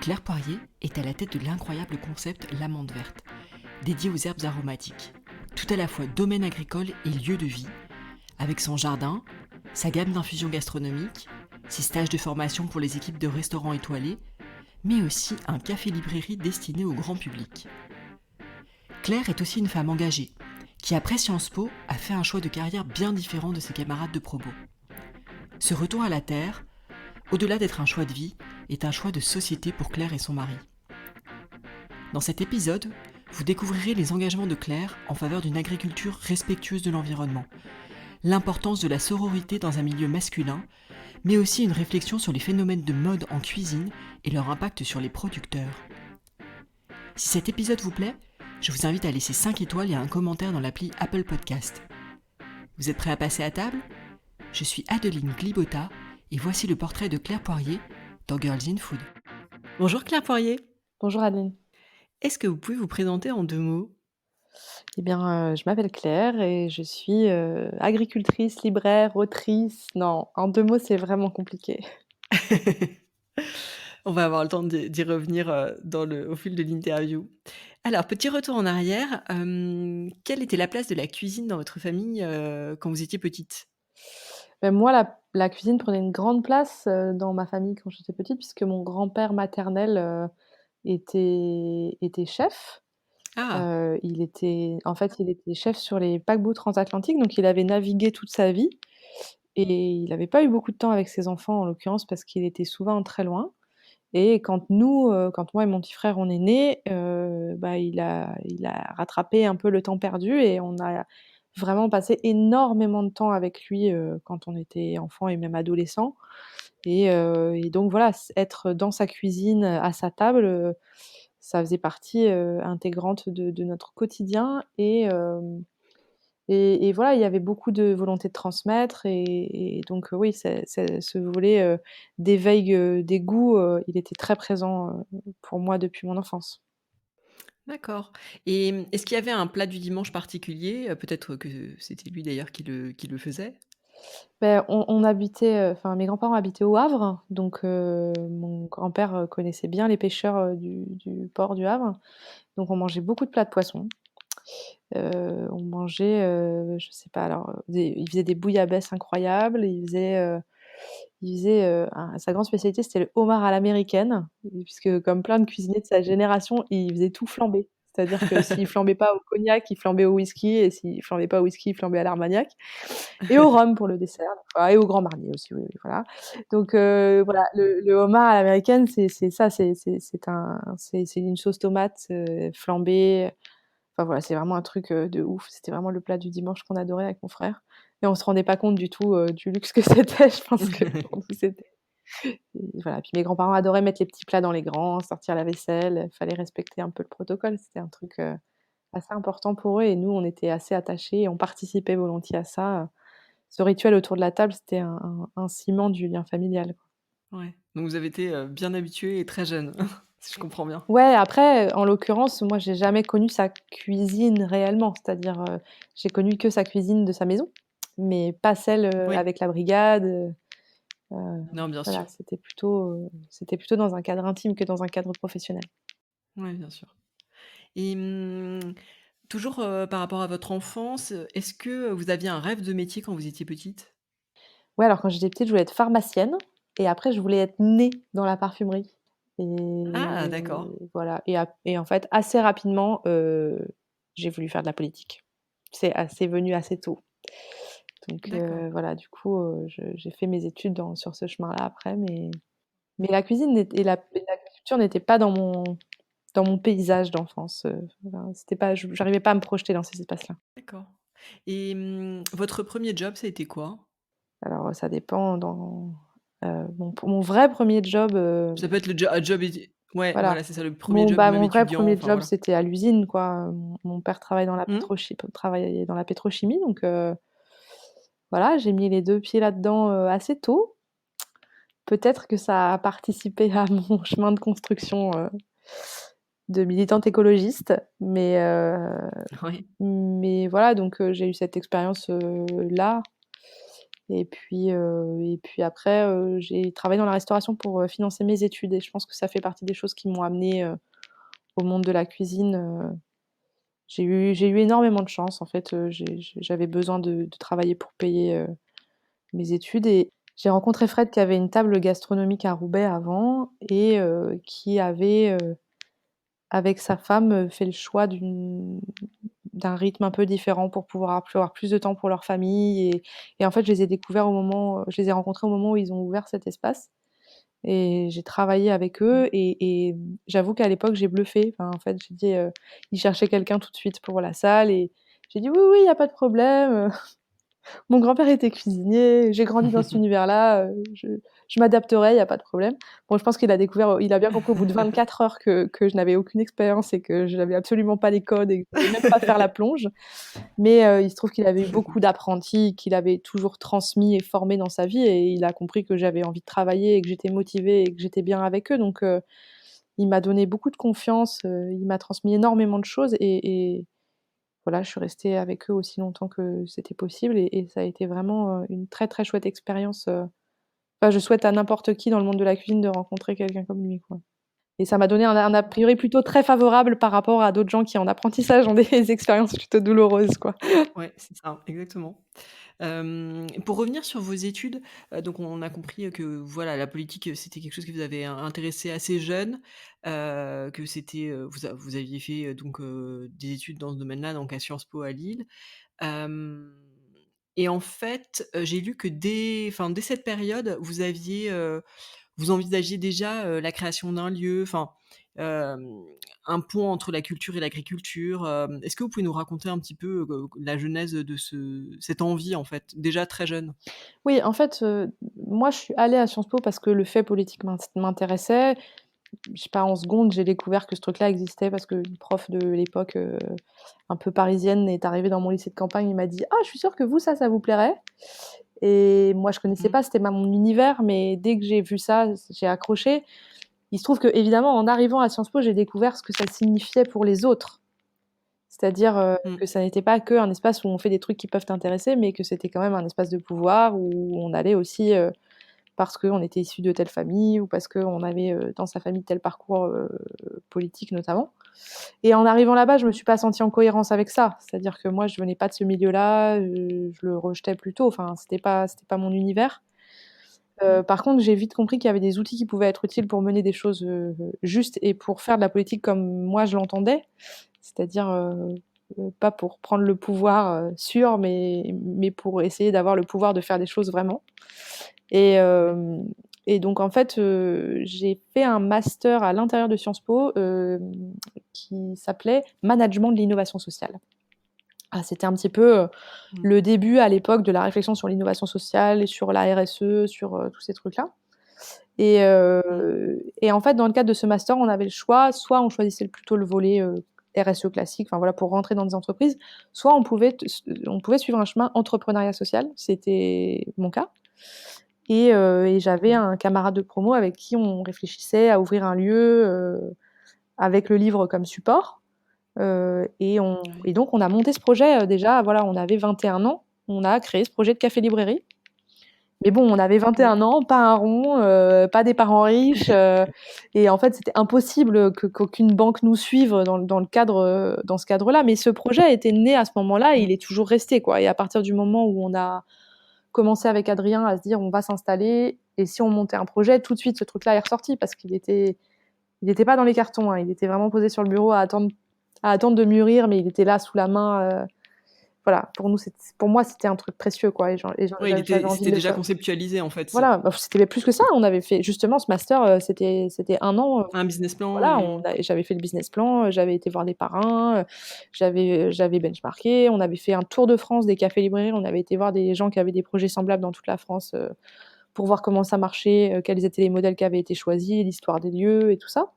Claire Poirier est à la tête de l'incroyable concept l'amande verte, dédié aux herbes aromatiques, tout à la fois domaine agricole et lieu de vie, avec son jardin, sa gamme d'infusions gastronomiques, ses stages de formation pour les équipes de restaurants étoilés, mais aussi un café-librairie destiné au grand public. Claire est aussi une femme engagée, qui après Sciences Po a fait un choix de carrière bien différent de ses camarades de promo. Ce retour à la terre, au-delà d'être un choix de vie, est un choix de société pour Claire et son mari. Dans cet épisode, vous découvrirez les engagements de Claire en faveur d'une agriculture respectueuse de l'environnement, l'importance de la sororité dans un milieu masculin, mais aussi une réflexion sur les phénomènes de mode en cuisine et leur impact sur les producteurs. Si cet épisode vous plaît, je vous invite à laisser 5 étoiles et un commentaire dans l'appli Apple Podcast. Vous êtes prêts à passer à table ? Je suis Adeline Glibota et voici le portrait de Claire Poirier dans Girls in Food. Bonjour Claire Poirier. Bonjour Adeline. Est-ce que vous pouvez vous présenter en 2 mots ? Eh bien, je m'appelle Claire et je suis, agricultrice, libraire, autrice. Non, en 2 mots, c'est vraiment compliqué. On va avoir le temps d'y revenir au fil de l'interview. Alors, petit retour en arrière, quelle était la place de la cuisine dans votre famille quand vous étiez petite ? Moi, la cuisine prenait une grande place, dans ma famille quand j'étais petite puisque mon grand-père maternel, était chef. Ah, Il était chef sur les paquebots transatlantiques, donc il avait navigué toute sa vie et il n'avait pas eu beaucoup de temps avec ses enfants, en l'occurrence, parce qu'il était souvent très loin. Et quand moi et mon petit frère, on est nés, il a rattrapé un peu le temps perdu et on a vraiment passé énormément de temps avec lui, quand on était enfant et même adolescent. Et donc voilà, être dans sa cuisine, à sa table, ça faisait partie, intégrante de notre quotidien. Et voilà, il y avait beaucoup de volonté de transmettre et donc oui, c'est ce volet, d'éveil, des goûts, il était très présent, pour moi depuis mon enfance. d'accord. Et est-ce qu'il y avait un plat du dimanche particulier? Peut-être que c'était lui d'ailleurs qui le faisait? On habitait, enfin mes grands-parents habitaient au Havre, donc mon grand-père, connaissait bien les pêcheurs, du port du Havre, donc on mangeait beaucoup de plats de poisson. On mangeait, je sais pas alors, il faisait des bouillabaisse incroyables, sa grande spécialité, c'était le homard à l'américaine, puisque comme plein de cuisiniers de sa génération, il faisait tout flamber. C'est-à-dire que s'il flambait pas au cognac, il flambait au whisky et s'il flambait pas au whisky, il flambait à l'armagnac et au rhum pour le dessert, et au Grand Marnier aussi, oui, oui, voilà. Donc voilà, le homard à l'américaine, c'est ça, c'est une sauce tomate, flambée. Enfin voilà, c'est vraiment un truc, de ouf. C'était vraiment le plat du dimanche qu'on adorait avec mon frère et on se rendait pas compte du tout, du luxe que c'était. Je pense que pour nous, c'était et voilà. Puis mes grands-parents adoraient mettre les petits plats dans les grands, sortir la vaisselle, fallait respecter un peu le protocole. C'était un truc, assez important pour eux et nous, on était assez attachés et on participait volontiers à ça. Ce rituel autour de la table, c'était un ciment du lien familial, quoi. Ouais, donc vous avez été, bien habituée et très jeune, si je comprends bien? Ouais, après, en l'occurrence, moi, j'ai jamais connu sa cuisine réellement. C'est-à-dire, j'ai connu que sa cuisine de sa maison, mais pas celle, Oui, avec la brigade, non, bien voilà, sûr. c'était plutôt dans un cadre intime que dans un cadre professionnel. Ouais, bien sûr. Et toujours, par rapport à votre enfance, est-ce que vous aviez un rêve de métier quand vous étiez petite? Ouais, alors quand j'étais petite, je voulais être pharmacienne et après je voulais être née dans la parfumerie Ah, et d'accord. voilà et en fait, assez rapidement, j'ai voulu faire de la politique. C'est venu assez tôt. Donc D'accord. voilà, du coup, j'ai fait mes études sur ce chemin-là après, mais la cuisine et l'agriculture n'étaient pas dans mon paysage d'enfance, enfin, c'était pas j'arrivais pas à me projeter dans ces espaces-là. D'accord. Et votre premier job, ça a été quoi? Alors, ça dépend mon vrai premier job, Ça peut être un job étu ouais, voilà, voilà, c'est ça, le premier job même mon vrai étudiant, premier enfin job, voilà. c'était à l'usine, quoi. Mon père Mmh. travaillait dans la pétrochimie, donc voilà, j'ai mis les 2 pieds là-dedans, assez tôt. Peut-être que ça a participé à mon chemin de construction, de militante écologiste, Oui. mais voilà, donc j'ai eu cette expérience, là Et puis après, j'ai travaillé dans la restauration pour, financer mes études et je pense que ça fait partie des choses qui m'ont amenée, au monde de la cuisine. J'ai eu énormément de chance en fait, j'avais besoin de travailler pour payer, mes études et j'ai rencontré Fred qui avait une table gastronomique à Roubaix avant et qui avait, avec sa femme, fait le choix d'un rythme un peu différent pour pouvoir avoir plus de temps pour leur famille et en fait, je les ai rencontrés au moment où ils ont ouvert cet espace et j'ai travaillé avec eux et j'avoue qu'à l'époque, j'ai bluffé. Enfin, en fait, j'ai dit, ils cherchaient quelqu'un tout de suite pour la salle et j'ai dit: «Oui, oui, il y a pas de problème». Mon grand-père était cuisinier, j'ai grandi dans cet univers-là, je m'adapterai, il y a pas de problème. Bon, je pense il a bien compris au bout de 24 heures que je n'avais aucune expérience et que je n'avais absolument pas les codes et que je savais même pas faire la plonge. Mais, il se trouve qu'il avait eu beaucoup d'apprentis, qu'il avait toujours transmis et formé dans sa vie et il a compris que j'avais envie de travailler et que j'étais motivée et que j'étais bien avec eux. Donc, il m'a donné beaucoup de confiance, il m'a transmis énormément de choses et voilà, je suis restée avec eux aussi longtemps que c'était possible et ça a été vraiment, une très, très chouette expérience, enfin, je souhaite à n'importe qui dans le monde de la cuisine de rencontrer quelqu'un comme lui, quoi. Et ça m'a donné un a priori plutôt très favorable par rapport à d'autres gens qui, en apprentissage, ont des expériences plutôt douloureuses, quoi. Ouais, c'est ça, exactement. Pour revenir sur vos études, donc on a compris, que voilà, la politique, c'était quelque chose qui vous avait intéressé assez jeune, que c'était, vous aviez fait, donc des études dans ce domaine-là, donc à Sciences Po à Lille. Hem Et en fait, j'ai lu que dès cette période, vous envisagiez déjà, la création d'un lieu, enfin, hem, un pont entre la culture et l'agriculture. Est-ce que vous pouvez nous raconter un petit peu, la genèse de cette envie, en fait, déjà très jeune? Oui, en fait, moi, je suis allée à Sciences Po parce que le fait politique m'intéressait. Je sais pas, en seconde, j'ai découvert que ce truc-là existait parce qu'une prof de l'époque, un peu parisienne est arrivée dans mon lycée de campagne et m'a dit: «Ah, je suis sûre que vous, ça vous plairait». Et moi, je connaissais Mmh. pas, c'était pas mon univers, mais dès que j'ai vu ça, j'ai accroché. Il se trouve qu'évidemment, en arrivant à Sciences Po, j'ai découvert ce que ça signifiait pour les autres. C'est-à-dire, Mmh. que ça n'était pas qu'un espace où on fait des trucs qui peuvent t'intéresser, mais que c'était quand même un espace de pouvoir où on allait aussi, parce qu'on était issu de telle famille ou parce qu'on avait, dans sa famille tel parcours, politique notamment. Et en arrivant là-bas, je me suis pas sentie en cohérence avec ça. C'est-à-dire que moi, je venais pas de ce milieu-là, je le rejetais plutôt, enfin, c'était pas mon univers. Mmh. Par contre, j'ai vite compris qu'il y avait des outils qui pouvaient être utiles pour mener des choses, justes et pour faire de la politique comme moi je l'entendais. C'est-à-dire, pas pour prendre le pouvoir, sûr, mais pour essayer d'avoir le pouvoir de faire des choses vraiment. Et Ouais. hem et donc en fait, j'ai fait un master à l'intérieur de Sciences Po, qui s'appelait Management de l'innovation sociale. Ah, c'était un petit peu, Mmh. le début à l'époque de la réflexion sur l'innovation sociale et sur la RSE, sur, tous ces trucs-là. Mmh. Et en fait, dans le cadre de ce master, on avait le choix, soit on choisissait plutôt le volet, RSE classique, enfin voilà, pour rentrer dans des entreprises, soit on pouvait suivre un chemin entrepreneuriat social, c'était mon cas. Et j'avais Mmh. un camarade de promo avec qui on réfléchissait à ouvrir un lieu, avec le livre comme support. Et Ouais. donc on a monté ce projet, déjà, voilà, on avait 21 ans, on a créé ce projet de café-librairie. Mais bon, on avait vingt et Mmh. un ans, pas un rond, pas des parents riches, et en fait, c'était impossible qu'aucune banque nous suive dans le cadre, dans ce cadre-là. Mais ce projet était né à ce moment-là et Mmh. il est toujours resté, quoi. Et à partir du moment où on a commencé avec Adrien à se dire: «On va s'installer et si on montait un projet?» Tout de suite, ce truc-là est ressorti parce qu'il était pas dans les cartons, hein. Il était vraiment posé sur le bureau à attendre de mûrir, mais il était là sous la main, voilà. Pour moi, c'était un truc précieux, quoi, et Ouais, j'avais envie de c'était le déjà faire. conceptualisé, en fait. Voilà, bah, c'était plus que ça. On avait fait justement ce master, c'était 1 an, Un business plan voilà, et j'avais fait le business plan, j'avais été voir des parrains, j'avais benchmarké. On avait fait un tour de France des cafés librairies. On avait été voir des gens qui avaient des projets semblables dans toute la France, pour voir comment ça marchait, quels étaient les modèles qui avaient été choisis, l'histoire des lieux et tout ça.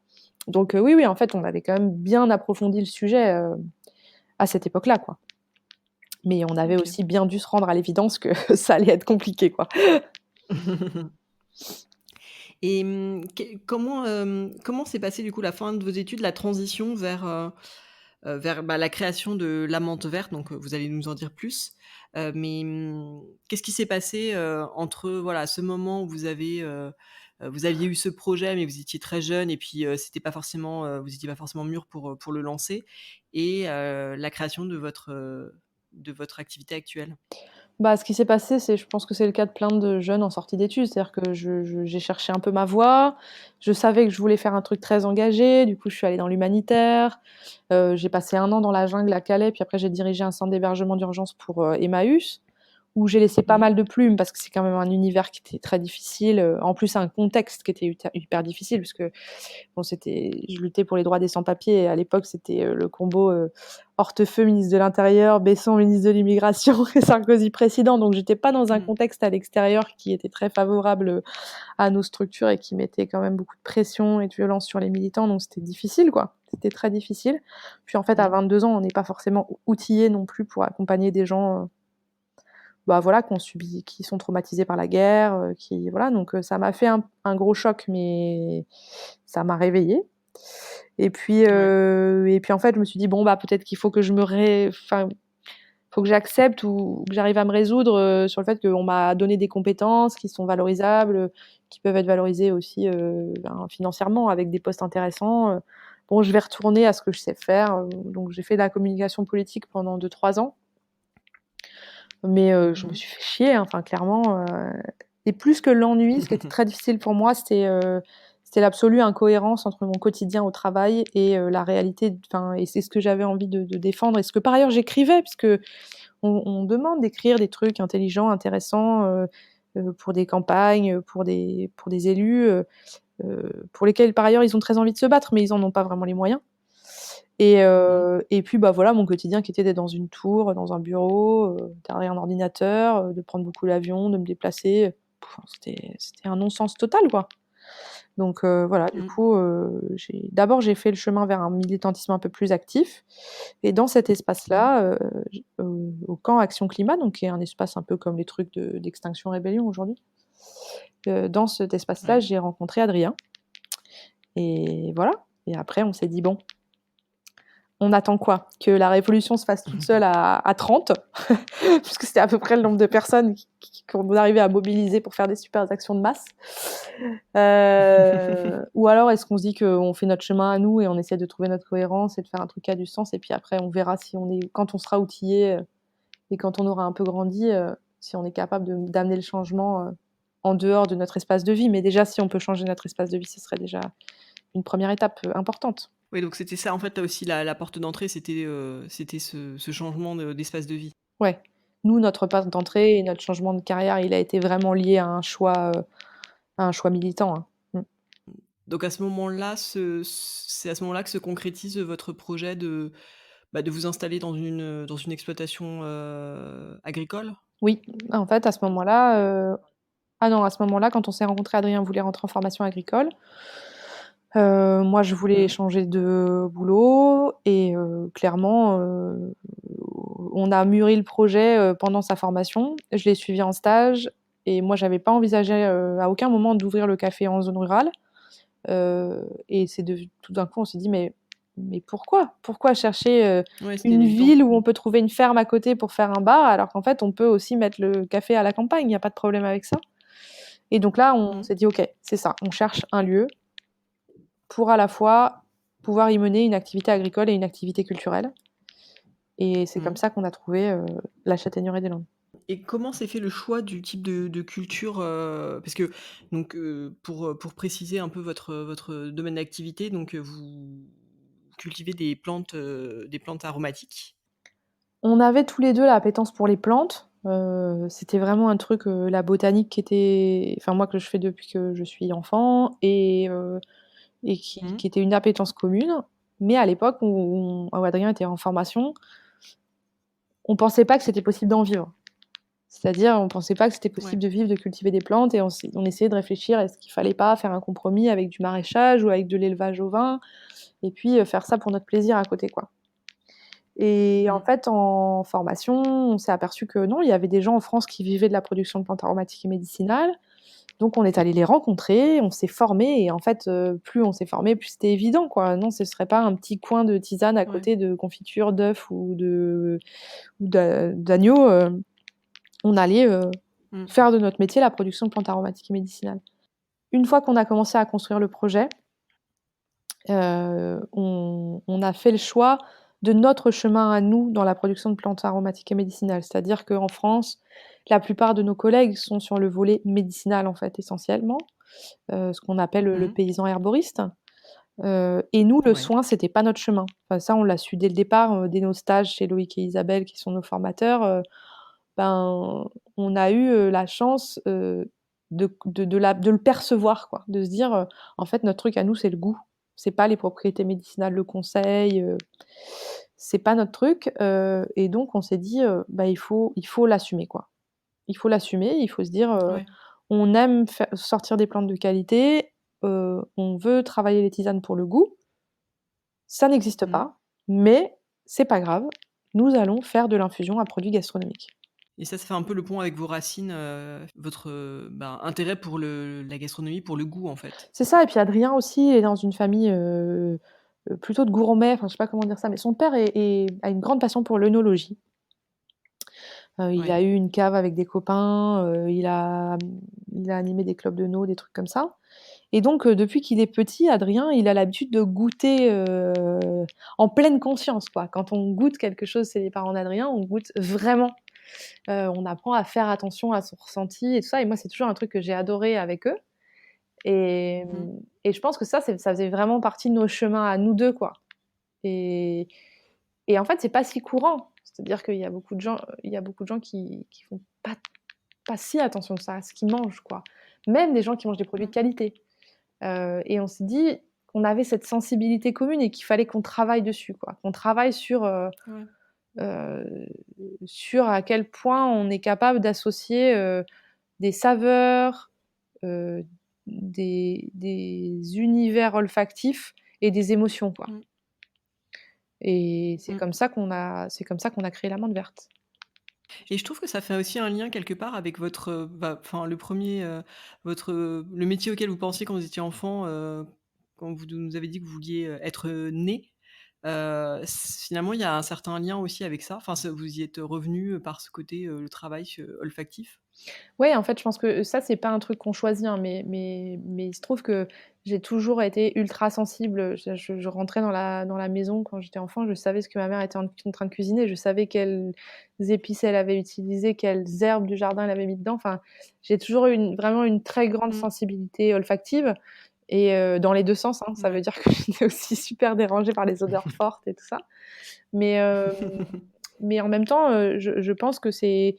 Donc, oui, oui, en fait, on avait quand même bien approfondi le sujet, à cette époque-là, quoi. Mais on avait OK. aussi bien dû se rendre à l'évidence que ça allait être compliqué, quoi. Et comment s'est passée du coup la fin de vos études, la transition vers, vers la création de la menthe verte, donc vous allez nous en dire plus. Mais qu'est-ce qui s'est passé entre voilà, ce moment où vous aviez eu ce projet, mais vous étiez très jeune et puis c'était pas forcément, vous n'étiez pas forcément mûr pour le lancer, et la création de votre activité actuelle? Bah, ce qui s'est passé, c'est je pense que c'est le cas de plein de jeunes en sortie d'études. C'est-à-dire que j'ai cherché un peu ma voie. Je savais que je voulais faire un truc très engagé. Du coup, je suis allée dans l'humanitaire. J'ai passé 1 an dans la jungle à Calais, puis après j'ai dirigé un centre d'hébergement d'urgence pour, Emmaüs, où j'ai laissé pas Mmh. mal de plumes parce que c'est quand même un univers qui était très difficile, en plus un contexte qui était hyper difficile puisque bon, je luttais pour les droits des sans-papiers et à l'époque, c'était le combo Hortefeux, ministre de l'Intérieur, Besson, ministre de l'Immigration et Sarkozy président. Donc, j'étais pas dans un Mmh. contexte à l'extérieur qui était très favorable à nos structures et qui mettait quand même beaucoup de pression et de violence sur les militants. Donc, c'était difficile, quoi. C'était très difficile. Puis, en fait, à Mmh. 22 ans, on n'est pas forcément outillé non plus pour accompagner des gens bah, voilà, qui sont traumatisés par la guerre, qui voilà, donc ça m'a fait un gros choc, mais ça m'a réveillée. Ouais. Et puis en fait, je me suis dit: «Bon, bah, peut-être qu'il faut que enfin, faut que j'accepte ou que j'arrive à me résoudre, sur le fait qu'on m'a donné des compétences qui sont valorisables, qui peuvent être valorisées aussi, financièrement avec des postes intéressants, Bon, je vais retourner à ce que je sais faire», donc j'ai fait de la communication politique pendant 2-3 ans. Mais je me Mmh. suis fait chier, hein, enfin clairement, et plus que l'ennui, ce qui était très difficile pour moi, c'était l'absolue incohérence entre mon quotidien au travail et la réalité, enfin et c'est ce que j'avais envie de défendre et ce que par ailleurs j'écrivais puisque on demande d'écrire des trucs intelligents, intéressants, pour des campagnes, pour des élus, pour lesquels par ailleurs ils ont très envie de se battre, mais ils en ont pas vraiment les moyens. Mmh. Et puis, bah, voilà, mon quotidien qui était d'être dans une tour, dans un bureau, derrière un ordinateur, de prendre beaucoup l'avion, de me déplacer, c'était un non-sens total, quoi. Donc voilà, du Mmh. coup, j'ai fait le chemin vers un militantisme un peu plus actif et dans cet Mmh. espace-là, au camp Action Climat, donc qui est un espace un peu comme les trucs d'Extinction Rébellion aujourd'hui, dans cet espace-là, Ouais. j'ai rencontré Adrien et voilà et après on s'est dit: «Bon, on attend quoi? Que la révolution se fasse toute seule à 30, puisque c'était à peu près le nombre de personnes qu'on arrivait à mobiliser pour faire des super actions de masse. Ou alors est-ce qu'on se dit qu'on fait notre chemin à nous et on essaie de trouver notre cohérence et de faire un truc qui a du sens et puis après on verra si on est quand on sera outillé et quand on aura un peu grandi, si on est capable d'amener le changement en dehors de notre espace de vie. Mais déjà, si on peut changer notre espace de vie, ce serait déjà une première étape importante. Oui, donc c'était ça en fait, là aussi la porte d'entrée, c'était ce changement d'espace de vie? Ouais. Nous, notre porte d'entrée et notre changement de carrière, il a été vraiment lié à un choix militant, hein. Mmh. Donc à ce moment-là, c'est à ce moment-là que se concrétise votre projet de vous installer dans une exploitation, agricole? Oui, en fait, à ce moment-là, ah non, à ce moment-là, quand on s'est rencontrés, Adrien voulait rentrer en formation agricole. Moi, je voulais Mmh. changer de boulot et clairement, on a mûri le projet, pendant sa formation. Je l'ai suivi en stage et moi, j'avais pas envisagé, à aucun moment d'ouvrir le café en zone rurale. Et c'est devenu tout d'un coup, on s'est dit: «Mais pourquoi? Pourquoi chercher, Ouais, c'était une évident. ville où Mmh. on peut trouver une ferme à côté pour faire un bar, alors qu'en fait, on peut aussi mettre le café à la campagne, il y a pas de problème avec ça?» Et donc là, on Mmh. s'est dit: «OK, c'est ça, on cherche un lieu pour à la fois pouvoir y mener une activité agricole et une activité culturelle» et c'est comme Mmh. ça qu'on a trouvé, la Châtaigneraie des Landes. Et comment s'est fait le choix du type de culture, parce que donc, pour préciser un peu votre domaine d'activité, donc, vous cultivez des plantes aromatiques? On avait tous les 2 la appétence pour les plantes, c'était vraiment un truc, la botanique qui était enfin moi que je fais depuis que je suis enfant et Mmh. qui était une appétence commune. Mais à l'époque où Adrien était en formation, on pensait pas que c'était possible d'en vivre. C'est-à-dire, on pensait pas que c'était Ouais. possible de vivre, de cultiver des plantes et on essayait de réfléchir, est-ce qu'il fallait pas faire un compromis avec du maraîchage ou avec de l'élevage ovin et puis, faire ça pour notre plaisir à côté, quoi. Et en Mmh. fait, en formation, on s'est aperçu que non, il y avait des gens en France qui vivaient de la production de plantes aromatiques et médicinales, Donc on est allé les rencontrer, on s'est formé et en fait, plus on s'est formé, plus c'était évident, quoi. Non, ce serait pas un petit coin de tisane à Ouais. côté de confiture d'œufs ou d'agneau, on allait, Mmh. faire de notre métier la production de plantes aromatiques et médicinales. Une fois qu'on a commencé à construire le projet, on a fait le choix de notre chemin à nous dans la production de plantes aromatiques et médicinales. C'est-à-dire qu'en France, la plupart de nos collègues sont sur le volet médicinal, en fait, essentiellement, ce qu'on appelle, le Mmh. paysan herboriste. Et nous, le Ouais. soin, c'était pas notre chemin. Enfin, ça, on l'a su dès le départ, dès nos stages chez Loïc et Isabelle, qui sont nos formateurs, ben, on a eu, la chance, de le percevoir, quoi. De se dire, «En fait, notre truc à nous, c'est le goût. C'est pas les propriétés médicinales, le conseil, c'est pas notre truc», et donc on s'est dit, «Bah, il faut l'assumer, quoi». Il faut l'assumer, il faut se dire, Ouais. «On aime sortir des plantes de qualité, on veut travailler les tisanes pour le goût, ça n'existe Mmh. pas, mais c'est pas grave, nous allons faire de l'infusion à produits gastronomiques». Et ça fait un peu le pont avec vos racines, votre, intérêt pour la gastronomie, pour le goût, en fait? C'est ça et puis Adrien aussi est dans une famille, plutôt de gourmets, enfin je sais pas comment dire ça, mais son père a une grande passion pour l'œnologie. Il Ouais. a eu une cave avec des copains, il a animé des clubs d'œno, des trucs comme ça et donc depuis qu'il est petit, Adrien, il a l'habitude de goûter, en pleine conscience, quoi. Quand on goûte quelque chose chez les parents d'Adrien, on goûte vraiment. On apprend à faire attention à son ressenti et tout ça et moi, c'est toujours un truc que j'ai adoré avec eux. Et Mmh. et je pense que ça faisait vraiment partie de nos chemins à nous 2 quoi. Et et en fait, c'est pas si courant. C'est-à-dire qu'il y a beaucoup de gens qui font pas si attention que ça à ce qu'ils mangent, quoi. Même des gens qui mangent des produits de Mmh. qualité. Et on s'est dit qu'on avait cette sensibilité commune et qu'il fallait qu'on travaille dessus, quoi. Qu'on travaille Ouais. heu, sur à quel point on est capable d'associer, des saveurs, heu, des univers olfactifs et des émotions, quoi. Mmh. Et Mmh. c'est comme ça qu'on a créé l'amande verte. Et je trouve que ça fait aussi un lien quelque part avec votre, enfin le premier, votre, le métier auquel vous pensiez quand vous étiez enfant, quand vous nous avez dit que vous vouliez, être, né. Finalement, il y a un certain lien aussi avec ça. Enfin, vous y êtes revenu par ce côté, le travail olfactif? Ouais, en fait, je pense que ça, c'est pas un truc qu'on choisit, hein, mais il se trouve que j'ai toujours été ultra sensible. Je rentrais dans la maison quand j'étais enfant, je savais ce que ma mère était en train de cuisiner, je savais quelles épices elle avait utilisées, quelles herbes du jardin elle avait mis dedans. Enfin, j'ai toujours eu vraiment une très grande Mmh. sensibilité olfactive et dans les 2 sens, hein. Ça veut Ouais. dire que j'étais aussi super dérangée par les odeurs fortes et tout ça. Mais mais en même temps, je pense que c'est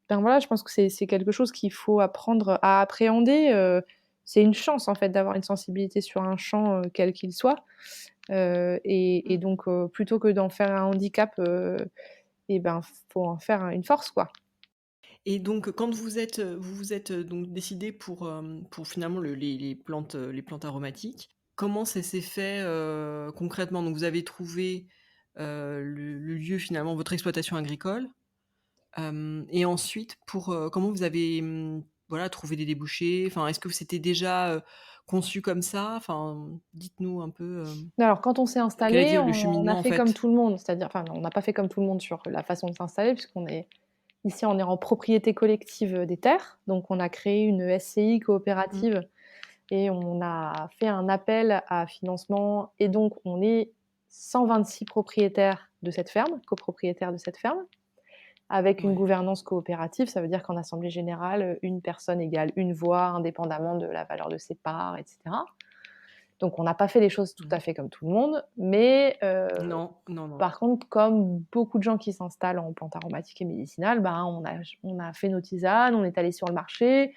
ben, voilà, je pense que c'est quelque chose qu'il faut apprendre à appréhender, c'est une chance, en fait, d'avoir une sensibilité sur un champ, quel qu'il soit, et Mmh. donc plutôt que d'en faire un handicap, et ben, faut en faire une force, quoi. Et donc, quand vous vous êtes, donc décidés pour finalement les plantes aromatiques, comment ça s'est fait, concrètement? Donc vous avez trouvé, le lieu finalement, votre exploitation agricole, et ensuite comment vous avez, voilà, trouvé des débouchés? Enfin, est-ce que c'était déjà, conçu comme ça? Enfin, dites-nous un peu, Alors quand on s'est quel a été installés, le on a cheminement en fait comme fait? tout le monde, c'est-à-dire enfin non, on n'a pas fait comme tout le monde sur la façon de s'installer puisqu'on est ici, on est en propriété collective, des terres, donc on a créé une SCI Mmh. coopérative et on a fait un appel à financement et donc on est 126 propriétaires de cette ferme, copropriétaires de cette ferme, avec une Ouais. gouvernance coopérative. Ça veut dire qu'en assemblée générale, une personne égale une voix, indépendamment de la valeur de ses parts, et cetera. Donc on n'a pas fait les choses tout Mmh. à fait comme tout le monde, mais Non, non, non. par contre, comme beaucoup de gens qui s'installent en plantes aromatiques et médicinales, ben, on a fait nos tisanes, on est allé sur le marché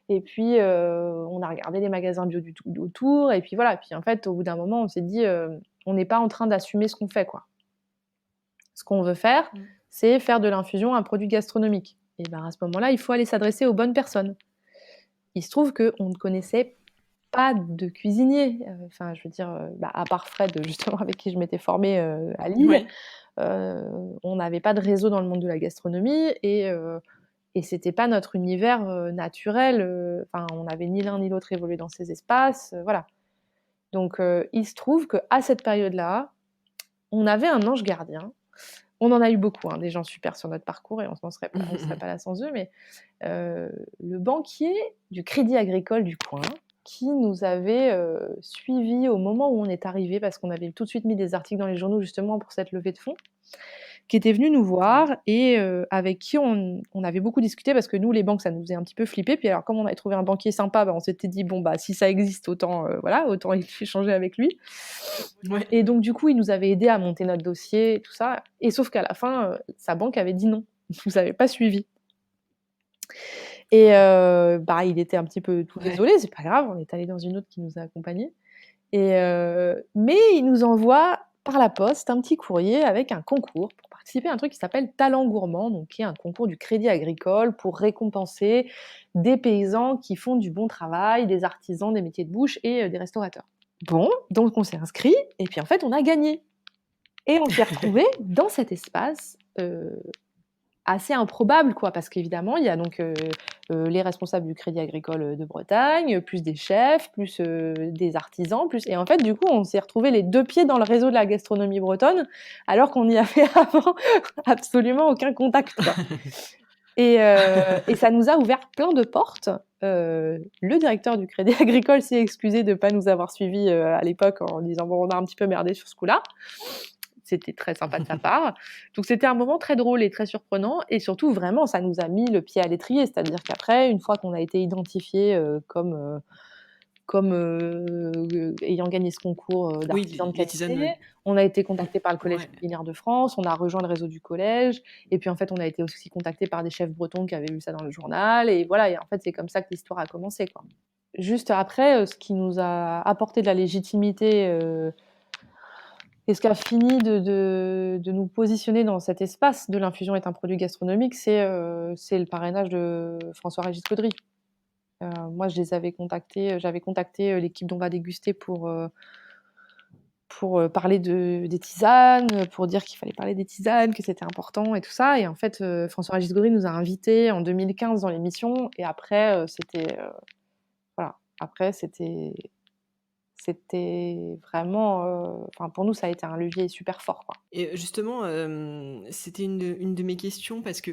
et puis, on a regardé les magasins bio du tout autour et puis voilà. Puis en fait, au bout d'un moment, on s'est dit, «On n'est pas en train d'assumer ce qu'on fait, quoi. Ce qu'on veut faire, Mmh. c'est faire de l'infusion un produit gastronomique» et ben, à ce moment-là, il faut aller s'adresser aux bonnes personnes. Il se trouve qu'on ne connaissait pas de cuisinier, enfin, je veux dire, bah, à part Fred, justement, avec qui je m'étais formée, à Lille, Ouais. on n'avait pas de réseau dans le monde de la gastronomie et c'était pas notre univers, naturel, enfin, on n'avait ni l'un ni l'autre évolué dans ces espaces, voilà. Donc il se trouve qu'à cette période-là, on avait un ange gardien. On en a eu beaucoup, hein, des gens super sur notre parcours et on serait pas là sans eux, mais le banquier du Crédit Agricole du coin qui nous avait, suivis au moment où on est arrivés parce qu'on avait tout de suite mis des articles dans les journaux justement pour cette levée de fonds, qui était venu nous Ouais. voir et avec qui on avait beaucoup discuté parce que nous, les banques, ça nous faisait un petit peu flipper. Puis alors, comme on avait trouvé un banquier sympa, bah, on s'était dit: «Bon, bah, si ça existe, autant, voilà, autant échanger avec lui» Ouais. et donc du coup, il nous avait aidés à monter notre dossier et tout ça et sauf qu'à la fin, sa banque avait dit non. Ils nous avaient pas suivis et bah, il était un petit peu tout Ouais. désolé, c'est pas grave, on est allés dans une autre qui nous a accompagnés et mais il nous envoie par la poste un petit courrier avec un concours pour participer à un truc qui s'appelle Talent gourmand, donc qui est un concours du Crédit Agricole pour récompenser des paysans qui font du bon travail, des artisans des métiers de bouche et des restaurateurs. Bon, donc on s'est inscrits et puis en fait on a gagné et on s'est retrouvés dans cet espace, assez improbable quoi, parce qu'évidemment, il y a donc, les responsables du Crédit Agricole, de Bretagne, plus des chefs, plus, des artisans, plus et en fait, du coup, on s'est retrouvés les 2 pieds dans le réseau de la gastronomie bretonne, alors qu'on n'y avait avant absolument aucun contact, quoi et ça nous a ouvert plein de portes. Le directeur du Crédit Agricole s'est excusé de pas nous avoir suivis, à l'époque en disant: «Bon, on a un petit peu merdé sur ce coup-là». C'était très sympa de sa part. Donc c'était un moment très drôle et très surprenant et surtout vraiment ça nous a mis le pied à l'étrier. C'est-à-dire qu'après, une fois qu'on a été identifiés, ayant gagné ce concours, Oui, d'artisans de les tisanes, qualité, on a été contactés par le Collège ouais. culinaire de France, on a rejoint le réseau du collège et puis en fait, on a été aussi contactés par des chefs bretons qui avaient vu ça dans le journal et voilà et en fait, c'est comme ça que l'histoire a commencé, quoi. Juste après, ce qui nous a apporté de la légitimité, et ce qui a fini de nous positionner dans cet espace de l'infusion est un produit gastronomique, c'est le parrainage de François-Régis Caudry. Moi, je les avais contactés, j'avais contacté, l'équipe d'On va déguster pour, parler des tisanes, pour dire qu'il fallait parler des tisanes, que c'était important et tout ça et en fait, François-Régis Caudry nous a invités en 2015 dans l'émission et après, voilà, après c'était vraiment, enfin pour nous, ça a été un levier super fort, quoi. Et justement, c'était une de mes questions parce que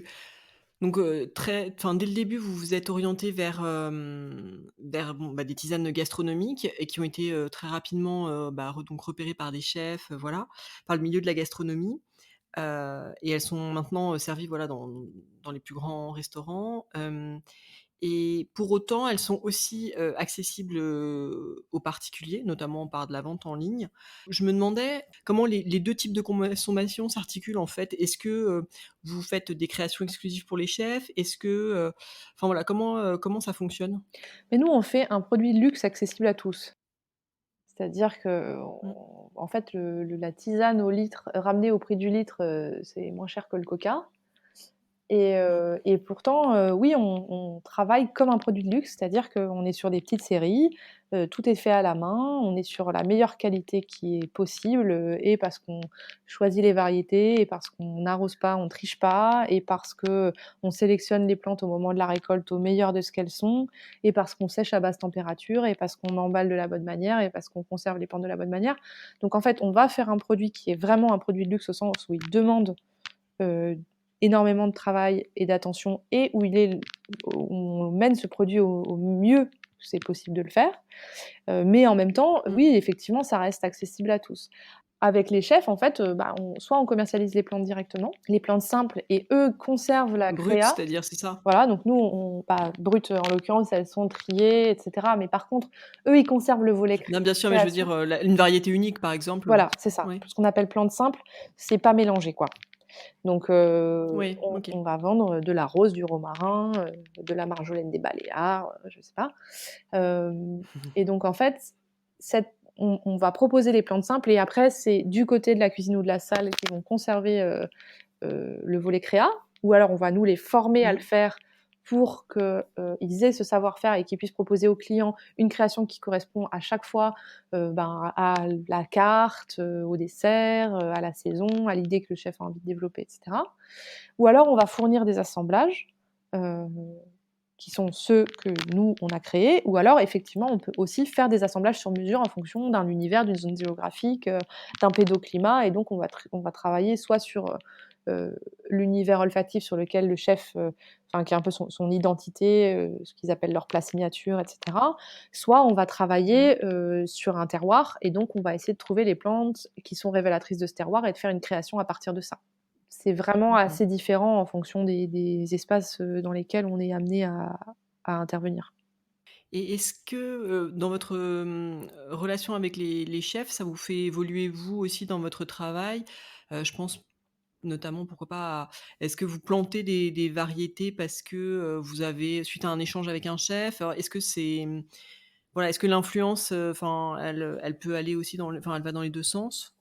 donc, très enfin, dès le début, vous vous êtes orientés vers bon, bah, des tisanes gastronomiques et qui ont été, très rapidement, bah, donc repérées par des chefs, voilà, par le milieu de la gastronomie. Et elles sont maintenant, servies, voilà, dans les plus grands restaurants, et pour autant, elles sont aussi, accessibles, aux particuliers, notamment par de la vente en ligne. Je me demandais comment les 2 types de consommation s'articulent, en fait. Est-ce que, vous faites des créations exclusives pour les chefs? Est-ce que, enfin, voilà, comment ça fonctionne? Mais nous, on fait un produit de luxe accessible à tous. C'est-à-dire Mmh. qu'en en fait, la tisane au litre, ramenée au prix du litre, c'est moins cher que le coca Mmh. et pourtant, oui, on travaille comme un produit de luxe, c'est-à-dire qu'on est sur des petites séries, tout est fait à la main, on est sur la meilleure qualité qui est possible, et parce qu'on choisit les variétés et parce qu'on n'arrose pas, on triche pas et parce qu'on sélectionne les plantes au moment de la récolte au meilleur de ce qu'elles sont et parce qu'on sèche à basse température et parce qu'on emballe de la bonne manière et parce qu'on conserve les plantes de la bonne manière. Donc en fait, on va faire un produit qui est vraiment un produit de luxe au sens où il demande heu, énormément de travail et d'attention et où on mène ce produit au mieux que c'est possible de le faire. Mais en même temps, Mmh. oui, effectivement, ça reste accessible à tous. Avec les chefs, en fait, bah, on commercialise les plantes directement, les plantes simples et eux conservent la Brut, créa. c'est-à-dire, c'est ça? Voilà, donc nous, bah, brutes, en l'occurrence, elles sont triées et cetera. Mais par contre, eux, ils conservent le volet Non, bien sûr, mais je veux création. dire, la une variété unique, par exemple, Voilà, c'est ça. ouais. Tout ce qu'on appelle plantes simples, c'est pas mélangé, quoi. Donc Oui, OK. on va vendre de la rose, du romarin, de la marjolaine des Baléares, je sais pas. Hem et donc en fait, on va proposer les plantes simples et après c'est du côté de la cuisine ou de la salle qui vont conserver, le volet créa ou alors on va nous les former à le Mmh. faire pour que, ils aient ce savoir-faire et qu'ils puissent proposer aux clients une création qui correspond à chaque fois, ben, à la carte, au dessert, à la saison, à l'idée que le chef a envie de développer et cetera. Ou alors on va fournir des assemblages, heu, qui sont ceux que nous, on a créés, ou alors effectivement, on peut aussi faire des assemblages sur mesure en fonction d'un univers, d'une zone géographique, d'un pédoclimat, et donc on va travailler soit sur, l'univers olfactif sur lequel le chef, enfin qui est un peu son identité, ce qu'ils appellent leur plat signature et cetera. Soit on va Mmh. travailler, sur un terroir, et donc on va essayer de trouver les plantes qui sont révélatrices de ce terroir et de faire une création à partir de ça. C'est vraiment D'accord. assez différent en fonction des espaces, dans lesquels on est amené à intervenir. Et est-ce que, dans votre, relation avec les chefs, ça vous fait évoluer vous aussi dans votre travail? Je pense notamment, pourquoi pas, est-ce que vous plantez des variétés parce que, vous avez suite à un échange avec un chef? Alors est-ce que c'est, voilà, est-ce que l'influence, enfin, elle peut aller aussi dans le enfin, elle va dans les 2 sens?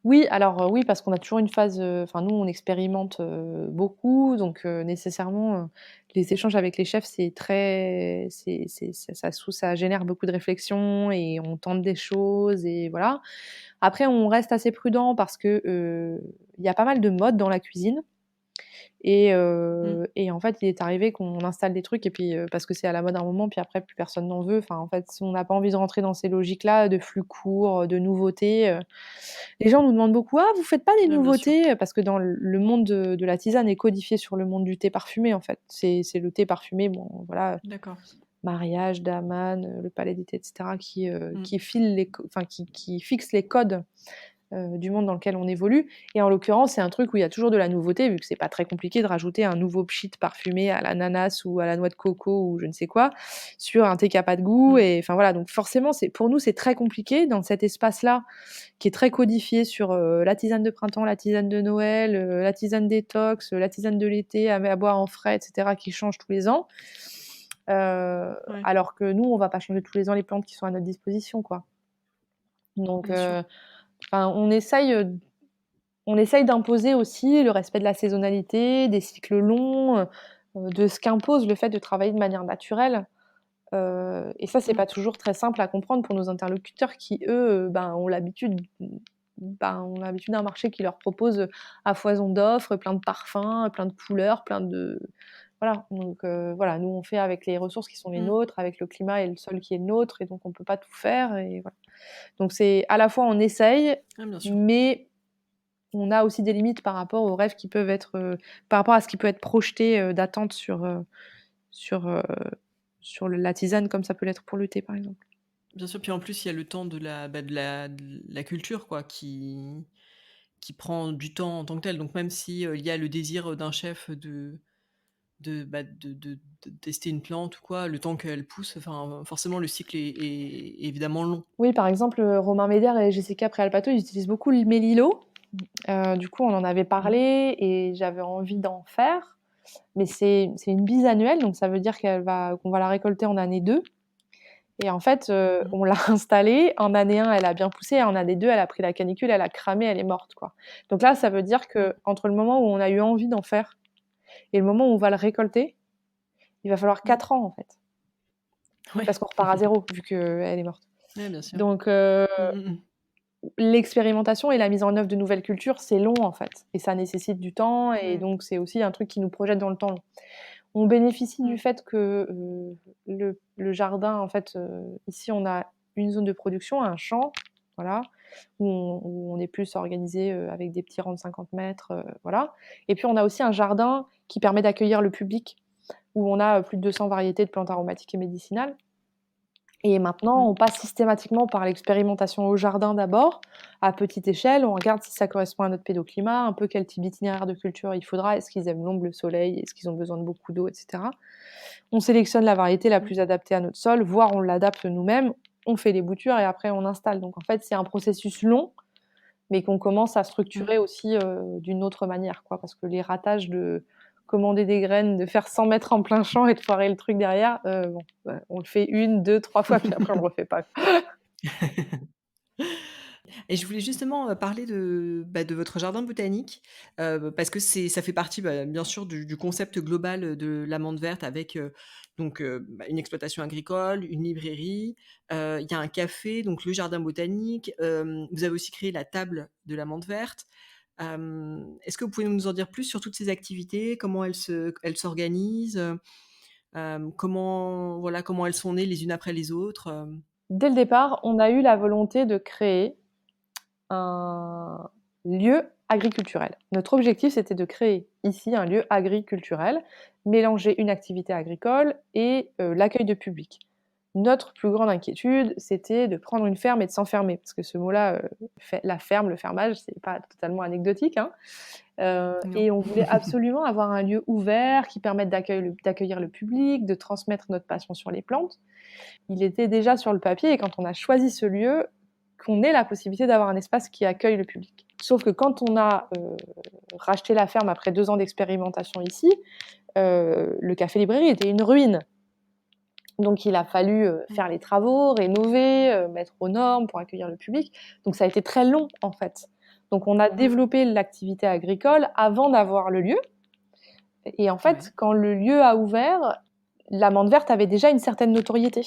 Oui, alors, oui, parce qu'on a toujours une phase, enfin nous on expérimente, beaucoup, donc nécessairement, les échanges avec les chefs, c'est très c'est ça génère beaucoup de réflexions et on tente des choses et voilà. Après on reste assez prudent parce que, il y a pas mal de modes dans la cuisine. Mmh. Et en fait, il est arrivé qu'on installe des trucs et puis, parce que c'est à la mode un moment, puis après plus personne n'en veut. Enfin, en fait, si on n'a pas envie de rentrer dans ces logiques-là, de flux courts, de nouveautés, les gens nous demandent beaucoup: «Ah, vous faites pas des Ouais, bien sûr. nouveautés?» Parce que dans le monde de la tisane est codifié sur le monde du thé parfumé, en fait. C'est le thé parfumé, bon, voilà, D'accord. mariage, daman, le palais d'été et cetera Mmh. qui file les co enfin qui fixe les codes du monde dans lequel on évolue, et en l'occurrence, c'est un truc où il y a toujours de la nouveauté, vu que c'est pas très compliqué de rajouter un nouveau pchit parfumé à l'ananas ou à la noix de coco ou je ne sais quoi, sur un thé qui a pas de goût, Mmh. et enfin voilà, donc forcément, c'est pour nous, c'est très compliqué dans cet espace-là qui est très codifié sur, la tisane de printemps, la tisane de Noël, la tisane détox, la tisane de l'été à boire en frais et cetera, qui change tous les ans. Ouais, Alors que nous, on va pas changer tous les ans les plantes qui sont à notre disposition, quoi. Donc bien sûr. enfin, on essaye d'imposer aussi le respect de la saisonnalité, des cycles longs, de ce qu'impose le fait de travailler de manière naturelle. Et ça, c'est Mmh. pas toujours très simple à comprendre pour nos interlocuteurs qui, eux, ben, ont l'habitude d'un marché qui leur propose, à foison d'offres, plein de parfums, plein de couleurs, plein de voilà, donc voilà, nous, on fait avec les ressources qui sont les Mmh. nôtres, avec le climat et le sol qui est le nôtre, et donc on peut pas tout faire, et voilà. Donc c'est à la fois on essaye, Ah, bien sûr. mais on a aussi des limites par rapport aux rêves qui peuvent être, par rapport à ce qui peut être projeté, d'attente sur, heu, sur la tisane comme ça peut l'être pour le thé, par exemple. Bien sûr, puis en plus, il y a le temps de la, bah, de la culture quoi, qui prend du temps en tant que tel. Donc même si, il y a le désir, d'un chef bah, de tester une plante ou quoi, le temps qu'elle pousse, enfin, forcément le cycle est évidemment long. Oui, par exemple, Romain Médère et Jessica Préalpato, ils utilisent beaucoup le mélilo. Du coup, on en avait Mmh. parlé et j'avais envie d'en faire, mais c'est une bise annuelle, donc ça veut dire qu'on va la récolter en année 2. Et en fait, Mmh. on l'a installée, en année 1, elle a bien poussé, en année 2, elle a pris la canicule, elle a cramé, elle est morte, quoi. Donc là, ça veut dire Mmh. qu'entre le moment où on a eu envie d'en faire et le moment où on va le récolter, il va falloir Mmh. 4 ans, en fait, Ouais. parce qu'on repart à zéro vu qu'elle est morte. Ouais, bien sûr. Donc Mmh, mmh mh. l'expérimentation et la mise en œuvre de nouvelles cultures, c'est long, en fait, et ça nécessite du temps, et Ouais. donc c'est aussi un truc qui nous projette dans le temps long. On bénéficie du Mmh. fait que, le jardin, en fait, ici, on a une zone de production, un champ, voilà, où on est plus organisé, avec des petits rangs de 50 mètres, voilà, et puis on a aussi un jardin qui permet d'accueillir le public, où on a, plus de 200 variétés de plantes aromatiques et médicinales. Et maintenant, Mmh. on passe systématiquement par l'expérimentation au jardin d'abord, à petite échelle. On regarde si ça correspond à notre pédoclimat, un peu quel type d'itinéraire de culture il faudra. Est-ce qu'ils aiment l'ombre, le soleil? Est-ce qu'ils ont besoin de beaucoup d'eau, et cetera. On sélectionne la variété la Mmh. plus adaptée à notre sol, voire on l'adapte nous-mêmes. On fait les boutures et après on installe. Donc en fait, c'est un processus long, mais qu'on commence à Mmh. structurer aussi, d'une autre manière, quoi. Parce que les ratages de commander des graines, de faire 100 mètres en plein champ et de foirer le truc derrière, bon, ouais, on le fait 1, 2, 3 fois, puis après on le refait pas. Et je voulais justement, parler de, bah, de votre jardin botanique, parce que ça fait partie, bah, bien sûr du concept global, de l'amande verte avec, donc, bah, une exploitation agricole, une librairie, il y a un café, donc le jardin botanique, vous avez aussi créé la table de l'amande verte. Est-ce que vous pouvez nous en dire plus sur toutes ces activités? Comment elles s'organisent? Comment elles sont nées les unes après les autres? Dès le départ, on a eu la volonté de créer un lieu agriculturel. Notre objectif, c'était de créer ici un lieu agriculturel, mélanger une activité agricole et l'accueil de public. Notre plus grande inquiétude, c'était de prendre une ferme et de s'enfermer, parce que ce mot-là, la ferme, le fermage, c'est pas totalement anecdotique, hein. Non. Et on voulait absolument avoir un lieu ouvert qui permette d'accueillir le public, de transmettre notre passion sur les plantes. Il était déjà sur le papier et quand on a choisi ce lieu, qu'on ait la possibilité d'avoir un espace qui accueille le public. Sauf que quand on a racheté la ferme après 2 ans d'expérimentation ici, le café-librairie était une ruine. Donc il a fallu faire les travaux, rénover, mettre aux normes pour accueillir le public. Donc ça a été très long en fait. Donc on a développé l'activité agricole avant d'avoir le lieu. Et en fait, Ouais. quand le lieu a ouvert, l'amande verte avait déjà une certaine notoriété.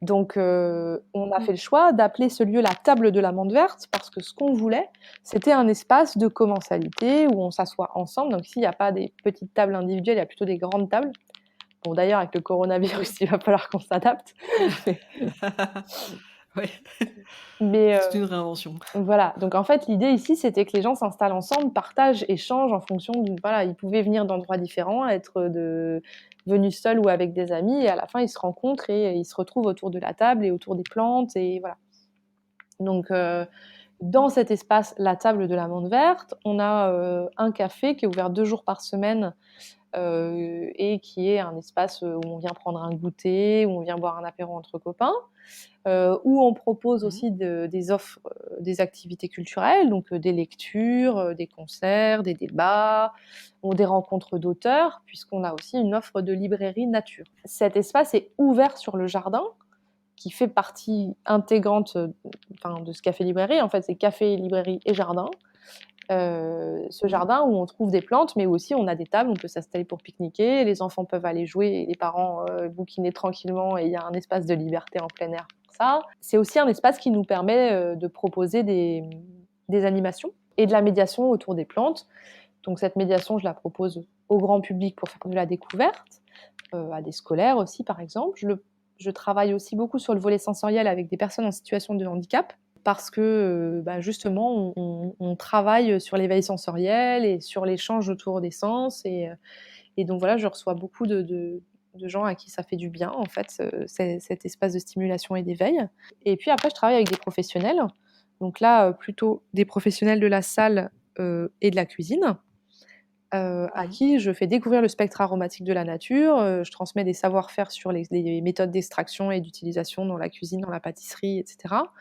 Donc, on a fait le choix d'appeler ce lieu la table de l'amande verte parce que ce qu'on voulait, c'était un espace de commensalité où on s'assoit ensemble. Donc ici, il n'y a pas des petites tables individuelles, il y a plutôt des grandes tables. Bon, d'ailleurs, avec le coronavirus, il va falloir qu'on s'adapte. Ouais, Mais, c'est une réinvention. voilà. Donc en fait, l'idée ici, c'était que les gens s'installent ensemble, partagent, échangent en fonction du voilà, ils pouvaient venir d'endroits différents, venus seuls ou avec des amis et à la fin, ils se rencontrent et ils se retrouvent autour de la table et autour des plantes et voilà. Donc, dans cet espace, la table de l'amande verte, on a un café qui est ouvert 2 jours par semaine et qui est un espace où on vient prendre un goûter, où on vient boire un apéro entre copains, où on propose Mmh. aussi des offres, des activités culturelles, donc des lectures, des concerts, des débats, ou des rencontres d'auteurs, puisqu'on a aussi une offre de librairie nature. Cet espace est ouvert sur le jardin, qui fait partie intégrante de ce café-librairie. En fait, c'est café, librairie et jardin. Ce Mmh. jardin où on trouve des plantes, mais aussi on a des tables, on peut s'installer pour pique-niquer, les enfants peuvent aller jouer et les parents bouquiner tranquillement et il y a un espace de liberté en plein air pour ça. C'est aussi un espace qui nous permet de proposer des animations et de la médiation autour des plantes. Donc cette médiation, je la propose au grand public pour faire de la découverte, à des scolaires aussi par exemple. Je travaille aussi beaucoup sur le volet sensoriel avec des personnes en situation de handicap parce que justement on travaille sur l'éveil sensoriel et sur l'échange autour des sens et donc voilà, je reçois beaucoup de gens à qui ça fait du bien en fait, cet espace de stimulation et d'éveil. Et puis après je travaille avec des professionnels, donc là, plutôt des professionnels de la salle, et de la cuisine à Mmh. qui je fais découvrir le spectre aromatique de la nature, je transmets des savoir-faire sur les méthodes d'extraction et d'utilisation dans la cuisine, dans la pâtisserie et cetera.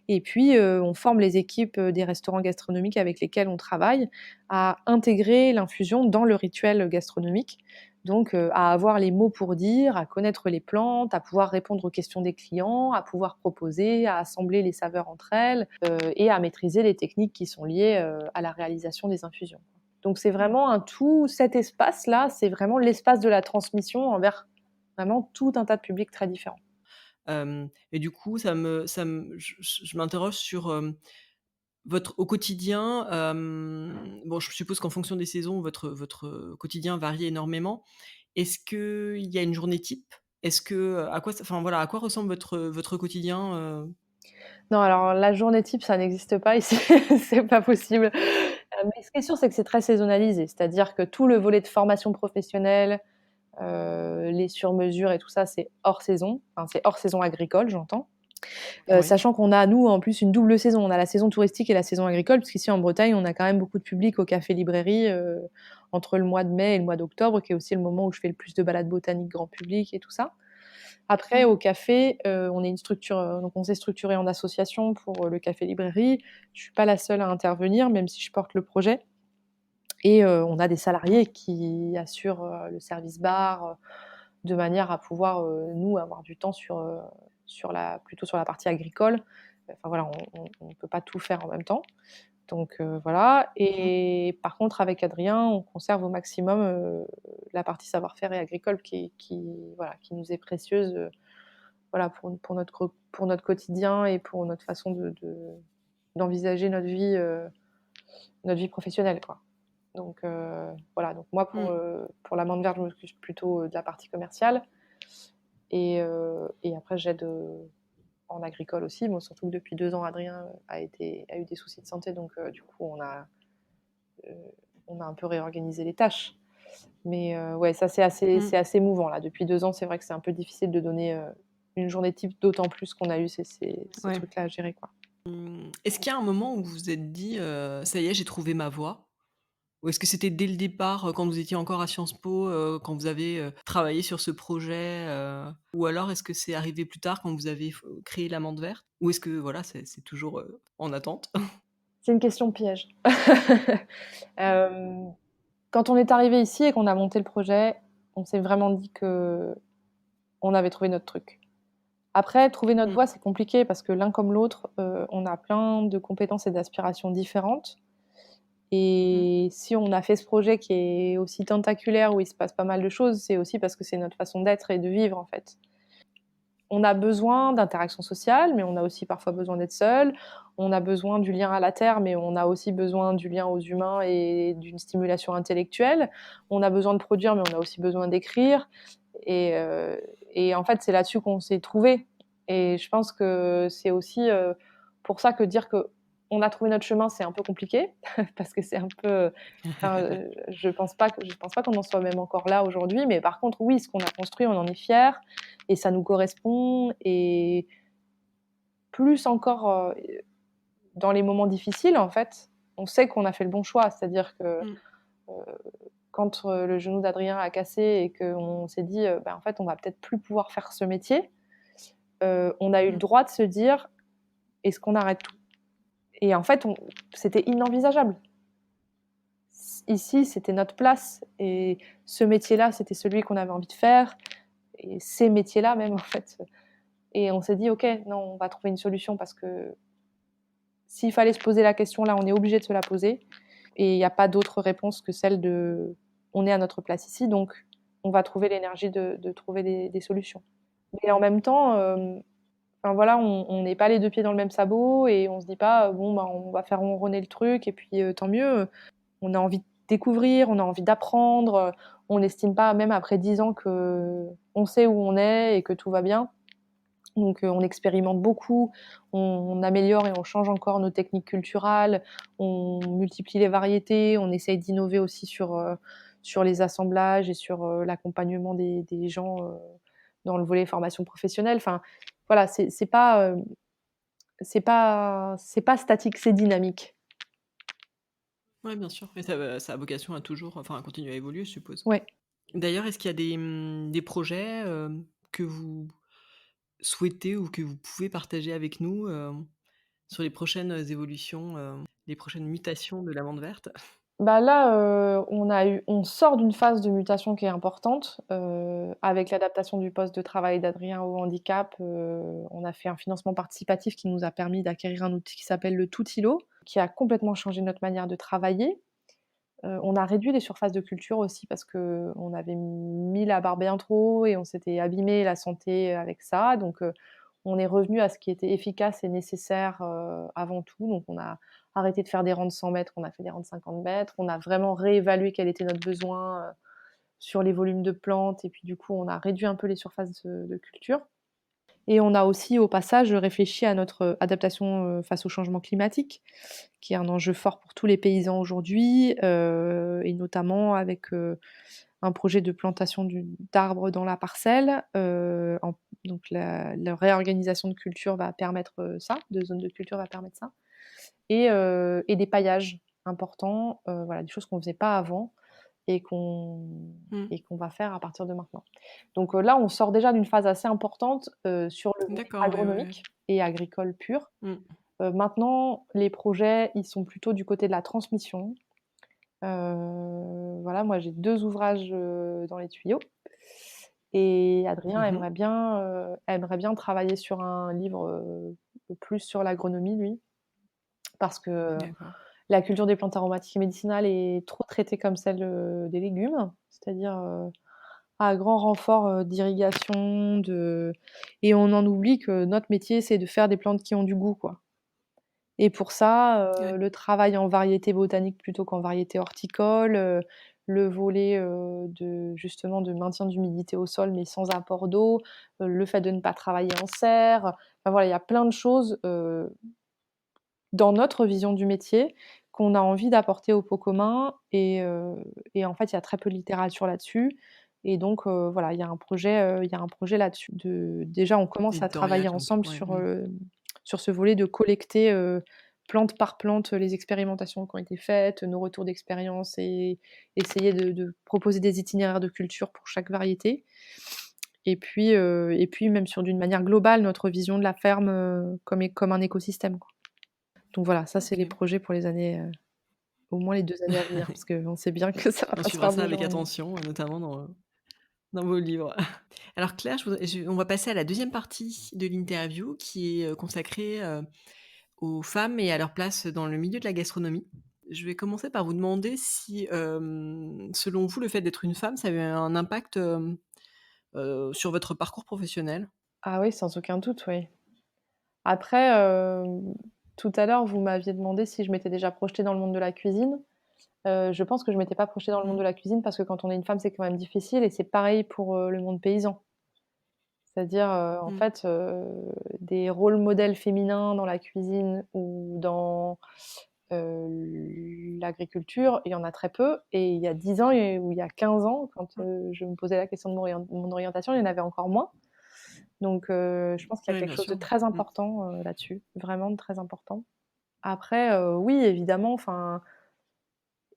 Et puis, on forme les équipes, des restaurants gastronomiques avec lesquels on travaille à intégrer l'infusion dans le rituel gastronomique. Donc, à avoir les mots pour dire, à connaître les plantes, à pouvoir répondre aux questions des clients, à pouvoir proposer, à assembler les saveurs entre elles, et à maîtriser les techniques qui sont liées, à la réalisation des infusions. Donc c'est vraiment un tout. Cet espace-là, c'est vraiment l'espace de la transmission envers vraiment tout un tas de publics très différents. Et du coup, je m'interroge sur, votre au quotidien, bon, je suppose qu'en fonction des saisons, votre quotidien varie énormément. Est-ce qu'il y a une journée type? Est-ce que, à quoi ça enfin, voilà, à quoi ressemble votre quotidien, Non, alors la journée type, ça n'existe pas ici, c'est pas possible. Mais ce qui est sûr, c'est que c'est très saisonnalisé. C'est-à-dire que tout le volet de formation professionnelle, les sur-mesures et tout ça, c'est hors saison. Enfin, c'est hors saison agricole, j'entends. Oui. Sachant qu'on a, nous, en plus, une double saison. On a la saison touristique et la saison agricole, puisqu'ici en Bretagne, on a quand même beaucoup de public au café-librairie, entre le mois de mai et le mois d'octobre, qui est aussi le moment où je fais le plus de balades botaniques grand public et tout ça. Après, Mmh. au café, on est une structure, donc on s'est structuré en association pour, le café-librairie. Je suis pas la seule à intervenir, même si je porte le projet et on a des salariés qui assurent, le service bar, de manière à pouvoir, nous, avoir du temps sur la partie agricole. Enfin voilà, on peut pas tout faire en même temps. Donc voilà Mmh. et par contre avec Adrien, on conserve au maximum, la partie savoir-faire et agricole qui nous est précieuse, voilà pour notre quotidien et pour notre façon d'envisager notre vie, notre vie professionnelle, quoi. Donc voilà, donc moi Mmh. pour l'amande verte, je m'occupe plutôt, de la partie commerciale et après j'aide, en agricole aussi. Bon, surtout que depuis 2 ans, Adrien, a eu des soucis de santé, donc du coup, heu, on a un peu réorganisé les tâches. Mais ouais, ça, Mmh. c'est assez mouvant, là. Depuis 2 ans, c'est vrai que c'est un peu difficile de donner, une journée type, d'autant plus qu'on a eu ces Ouais. trucs-là à gérer, quoi. Est-ce qu'il y a un moment où vous vous êtes dit, «Ça y est, j'ai trouvé ma voie»? Ou est-ce que c'était dès le départ, quand vous étiez encore à Sciences Po, quand vous avez, travaillé sur ce projet, ou alors est-ce que c'est arrivé plus tard quand vous avez créé l'amande verte? Ou est-ce que voilà, c'est toujours, en attente? C'est une question piège. Hem, Quand on est arrivé ici et qu'on a monté le projet, on s'est vraiment dit qu'on avait trouvé notre truc. Après, trouver notre Mmh. voie, c'est compliqué parce que l'un comme l'autre, on a plein de compétences et d'aspirations différentes Mmh. et si on a fait ce projet qui est aussi tentaculaire, où il se passe pas mal de choses, c'est aussi parce que c'est notre façon d'être et de vivre, en fait. On a besoin d'interaction sociale, mais on a aussi parfois besoin d'être seul. On a besoin du lien à la terre, mais on a aussi besoin du lien aux humains et d'une stimulation intellectuelle. On a besoin de produire, mais on a aussi besoin d'écrire et en fait, c'est là-dessus qu'on s'est trouvés et je pense que c'est aussi, pour ça que dire qu'on a trouvé notre chemin, c'est un peu compliqué parce que c'est un peu, enfin, je pense pas qu'on en soit même encore là aujourd'hui, mais par contre, oui, ce qu'on a construit, on en est fiers et ça nous correspond et plus encore, dans les moments difficiles, en fait, on sait qu'on a fait le bon choix. C'est-à-dire que, Mmh. heu, quand, le genou d'Adrien a cassé et qu'on s'est dit, «Bah, en fait, on va peut-être plus pouvoir faire ce métier», on a eu le Mmh. droit de se dire: «Est-ce qu'on arrête tout?» Et en fait, c'était inenvisageable. Ici, c'était notre place et ce métier-là, c'était celui qu'on avait envie de faire et ces métiers-là même, en fait, et on s'est dit: «OK, non, on va trouver une solution parce que s'il fallait se poser la question, là, on est obligé de se la poser et il y a pas d'autre réponse que celle de on est à notre place ici, donc on va trouver l'énergie de trouver des solutions». Mais en même temps, enfin voilà, on n'est pas les 2 pieds dans le même sabot et on se dit pas: «Bon, bah, on va faire ronronner le truc et puis, tant mieux». On a envie de découvrir, on a envie d'apprendre, on n'estime pas, même après 10 ans, qu'on sait où on est et que tout va bien. Donc on expérimente beaucoup, on améliore et on change encore nos techniques culturales, on multiplie les variétés, on essaye d'innover aussi sur les assemblages et sur, l'accompagnement des gens, dans le volet formation professionnelle. Enfin, voilà, c'est pas statique, c'est dynamique. Ouais, bien sûr, et ça a vocation à toujours enfin, à continuer à évoluer, je suppose. Ouais. D'ailleurs, est-ce qu'il y a des projets, que vous souhaitez ou que vous pouvez partager avec nous, sur les prochaines évolutions, les prochaines mutations de l'amande verte? Bah là, on sort d'une phase de mutation qui est importante, avec l'adaptation du poste de travail d'Adrien au handicap, on a fait un financement participatif qui nous a permis d'acquérir un outil qui s'appelle le Tutilo, qui a complètement changé notre manière de travailler. On a réduit les surfaces de culture aussi parce qu'on avait mis la barre bien trop haut et on s'était abîmé la santé avec ça. Donc, on est revenu à ce qui était efficace et nécessaire, avant tout. Donc on a arrêté de faire des rangs de 100 mètres, on a fait des rangs de 50 mètres. On a vraiment réévalué quel était notre besoin, sur les volumes de plantes et puis du coup, on a réduit un peu les surfaces de culture. Et on a aussi, au passage, réfléchi à notre adaptation, face au changement climatique, qui est un enjeu fort pour tous les paysans aujourd'hui, et notamment avec, un projet de plantation d'arbres dans la parcelle, donc la réorganisation de culture va permettre, ça, de zones de culture va permettre ça et des paillages importants, voilà, des choses qu'on ne faisait pas avant et qu'on Mmh. va faire à partir de maintenant. Donc là, on sort déjà d'une phase assez importante, sur le volet D'accord, ouais, ouais, ouais. agronomique et agricole pur. Mmh. Maintenant, les projets, ils sont plutôt du côté de la transmission. Voilà, moi j'ai 2 ouvrages, dans les tuyaux et Adrien Mmh. aimerait bien travailler sur un livre, plus sur l'agronomie lui, parce que D'accord. la culture des plantes aromatiques et médicinales est trop traitée comme celle, des légumes, c'est-à-dire, à grand renfort, d'irrigation, et on en oublie que notre métier, c'est de faire des plantes qui ont du goût, quoi. Et pour ça, Ouais. le travail en variété botanique plutôt qu'en variété horticole, le volet, justement de maintien d'humidité au sol mais sans apport d'eau, le fait de ne pas travailler en serre. Enfin voilà, il y a plein de choses, dans notre vision du métier qu'on a envie d'apporter au pot commun et en fait, il y a très peu de littérature là-dessus et donc voilà, il y a un projet là-dessus déjà, on commence à Éditorial travailler donc, ensemble ouais. sur ce volet de collecter, plante par plante, les expérimentations qui ont été faites, nos retours d'expérience et essayer de proposer des itinéraires de culture pour chaque variété et puis même sur d'une manière globale, notre vision de la ferme, comme un écosystème, quoi. Donc voilà, ça, c'est les OK. projets pour les années, au moins les 2 années à venir, parce qu'on sait bien que ça va On pas se suivra faire ça du avec jour au lendemain. attention, notamment dans vos livres. Alors Claire, on va passer à la deuxième partie de l'interview qui est, consacrée, aux femmes et à leur place dans le milieu de la gastronomie. Je vais commencer par vous demander si, selon vous, le fait d'être une femme, ça avait un impact, sur votre parcours professionnel? Ah oui, sans aucun doute, oui. Après, tout à l'heure, vous m'aviez demandé si je m'étais déjà projetée dans le monde de la cuisine. Je pense que je m'étais pas projetée dans le monde Mmh. de la cuisine parce que quand on est une femme, c'est quand même difficile et c'est pareil pour, le monde paysan. C'est-à-dire, en Mmh. fait, des rôles modèles féminins dans la cuisine ou dans, l'agriculture, il y en a très peu et il y a 10 ans ou il y a 15 ans, quand, Mmh. je me posais la question de mon orientation, il y en avait encore moins. Donc je pense qu'il y a Oui, quelque bien chose de sûr. très Mmh. important, là-dessus, vraiment de très important. Après, oui, évidemment, enfin,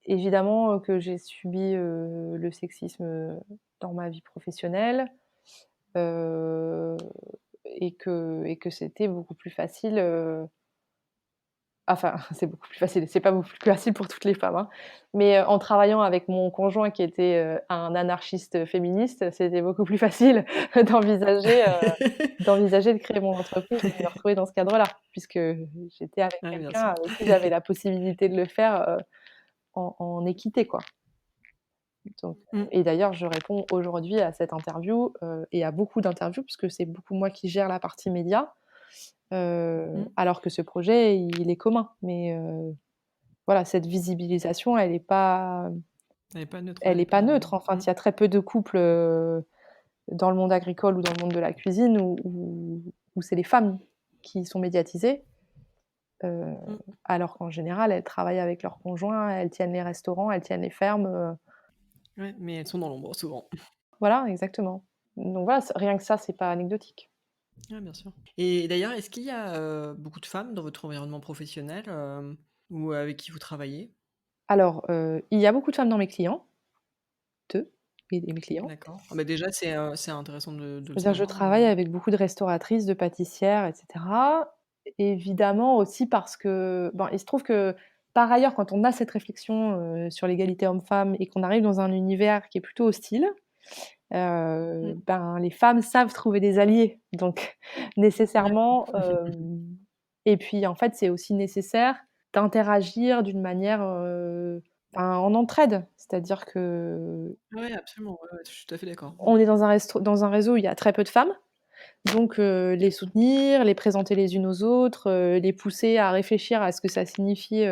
évidemment, que j'ai subi, le sexisme, dans ma vie professionnelle, heu et que c'était beaucoup plus facile, enfin, c'est beaucoup plus facile, c'est pas beaucoup plus facile pour toutes les femmes, hein, mais en travaillant avec mon conjoint qui était, un anarchiste féministe, c'était beaucoup plus facile d'envisager, d'envisager de créer mon entreprise et de me retrouver dans ce cadre-là, puisque j'étais avec Ouais, bien quelqu'un sûr. avec qui j'avais la possibilité de le faire, en équité, quoi. Donc Mmh. et d'ailleurs, je réponds aujourd'hui à cette interview, et à beaucoup d'interviews puisque c'est beaucoup moi qui gère la partie média, Mmh. alors que ce projet, il est commun. Mais voilà, cette visibilisation, Elle est pas neutre, elle elle est est pas pas, neutre. Enfin, mmh. il y a très peu de couples, dans le monde agricole ou dans le monde de la cuisine où c'est les femmes qui sont médiatisées, heu, Mmh. alors qu'en général, elles travaillent avec leurs conjoints, elles tiennent les restaurants, elles tiennent les fermes, Ouais, mais elles sont dans l'ombre souvent. voilà, exactement. Donc voilà, rien que ça, c'est pas anecdotique. Ouais, bien sûr. Et d'ailleurs, est-ce qu'il y a, beaucoup de femmes dans votre environnement professionnel, ou avec qui vous travaillez? Alors, il y a beaucoup de femmes dans mes clients, et mes clients. D'accord. Ah bah, déjà, c'est intéressant de le C'est-à-dire je savoir, travaille avec beaucoup de restauratrices, de pâtissières et cetera. Évidemment aussi parce que, ben, il se trouve que, par ailleurs, quand on a cette réflexion, sur l'égalité homme-femme et qu'on arrive dans un univers qui est plutôt hostile, mmh. ben, les femmes savent trouver des alliés. Donc D'accord. nécessairement, et puis, en fait, c'est aussi nécessaire d'interagir d'une manière, enfin, en entraide. C'est-à-dire qu'on Ouais, absolument, ouais, ouais, je suis tout à fait d'accord. Mmh. est dans un réseau où il y a très peu de femmes. Donc les soutenir, les présenter les unes aux autres, les pousser à réfléchir à ce que ça signifie,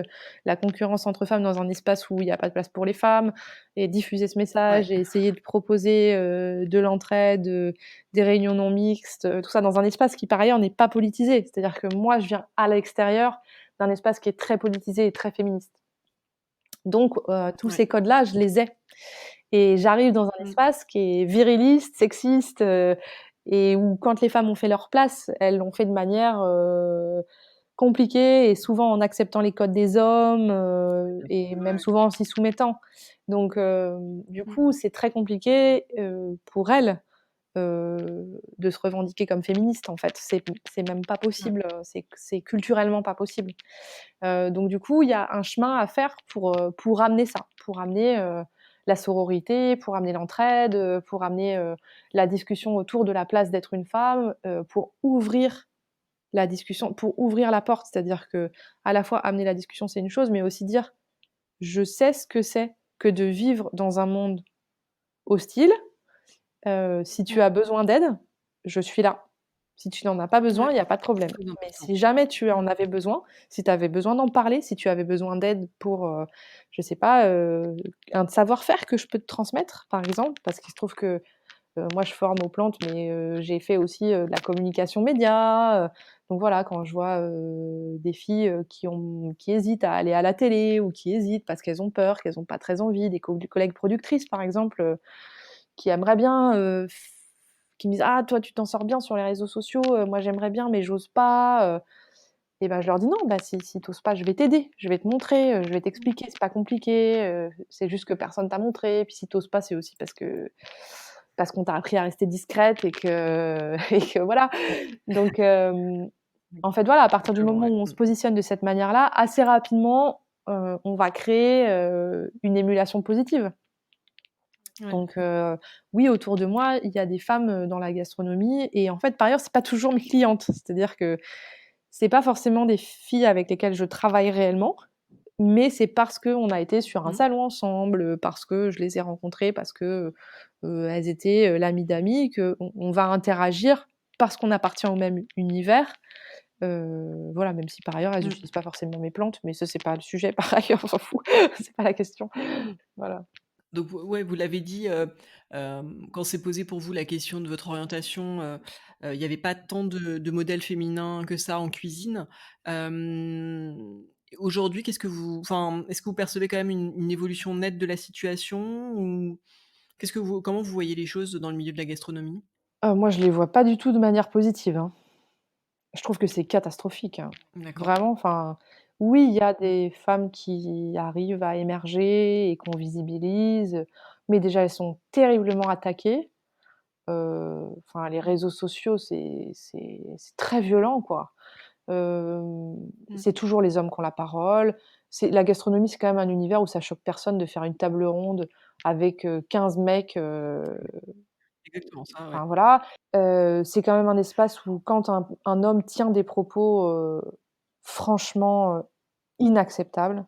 la concurrence entre femmes dans un espace où il y a pas de place pour les femmes et diffuser ce Ouais. message et essayer de proposer, de l'entraide, des réunions non mixtes, tout ça dans un espace qui par ailleurs n'est pas politisé. C'est-à-dire que moi je viens à l'extérieur d'un espace qui est très politisé et très féministe. Donc tous Ouais. ces codes-là, je les ai. Et j'arrive dans un Mmh. espace qui est viriliste, sexiste, et où quand les femmes ont fait leur place, elles l'ont fait de manière, compliquée et souvent en acceptant les codes des hommes, et même Ouais. souvent en s'y soumettant. Donc du Mmh. coup, c'est très compliqué, pour elles, de se revendiquer comme féministes, en fait. C'est même pas Ouais. possible, c'est culturellement pas possible. Donc du coup, il y a un chemin à faire pour ramener ça, pour ramener, la sororité, pour ramener l'entraide, pour ramener, la discussion autour de la place d'être une femme, pour ouvrir la discussion, pour ouvrir la porte. C'est-à-dire qu'à la fois amener la discussion, c'est une chose, mais aussi dire: «Je sais ce que c'est que de vivre dans un monde hostile, si tu Mmh. as besoin d'aide, je suis là». Si tu n'en as pas besoin, Ouais, il y a pas de problème. très Mais important. si jamais tu Mmh. en avais besoin, si tu avais besoin d'en parler, si tu avais besoin d'aide pour, je sais pas, un savoir-faire que je peux te transmettre, par exemple, parce qu'il se trouve que, moi je forme aux plantes, mais j'ai fait aussi, de la communication média, donc voilà, quand je vois, des filles, qui hésitent à aller à la télé ou qui hésitent parce qu'elles ont peur, qu'elles ont pas très envie, des collègues productrices par exemple, qui aimeraient bien, f qui me disent: «Ah toi tu t'en sors bien sur les réseaux sociaux, moi j'aimerais bien mais j'ose pas», et ben je leur dis: «Non, bah si tu oses pas, je vais t'aider, je vais te montrer, je vais t'expliquer, c'est pas compliqué, c'est juste que personne t'a montré, puis si tu oses pas, c'est aussi parce qu'on t'a appris à rester discrète et que et que voilà». Donc Oui, en fait, voilà, à partir du exactement, moment ouais. où on Mmh. se positionne de cette manière-là, assez rapidement, on va créer, une émulation positive. Ouais. Donc oui, autour de moi, il y a des femmes, dans la gastronomie et en fait, par ailleurs, c'est pas toujours mes clientes. C'est-à-dire que c'est pas forcément des filles avec lesquelles je travaille réellement, mais c'est parce qu'on a été sur un Mmh. salon ensemble, parce que je les ai rencontrées, parce que, elles étaient, l'amie d'amis, qu'on va interagir parce qu'on appartient au même univers. Voilà, même si par ailleurs elles Mmh. utilisent pas forcément mes plantes, mais ça, c'est pas le sujet par ailleurs, on s'en fout, c'est pas la question. Voilà. Donc ouais, vous l'avez dit, quand s'est posée pour vous la question de votre orientation, il y avait pas tant de modèles féminins que ça en cuisine. Hem, Aujourd'hui, qu'est-ce que vous enfin, est-ce que vous percevez quand même une évolution nette de la situation ou comment vous voyez les choses dans le milieu de la gastronomie? Moi, je les vois pas du tout de manière positive, hein. Je trouve que c'est catastrophique, hein. D'accord. Vraiment, enfin, oui, il y a Mmh. des femmes qui arrivent à émerger et qu'on visibilise, mais déjà elles sont terriblement attaquées. Enfin, les Mmh. réseaux sociaux, c'est très violent, quoi. Mmh. C'est toujours les hommes qui ont la parole. C'est la gastronomie, c'est quand même un univers où ça choque personne de faire une table ronde avec, 15 mecs, Exactement ça, ouais. enfin voilà. C'est quand même un espace où quand un homme tient des propos, franchement, inacceptables,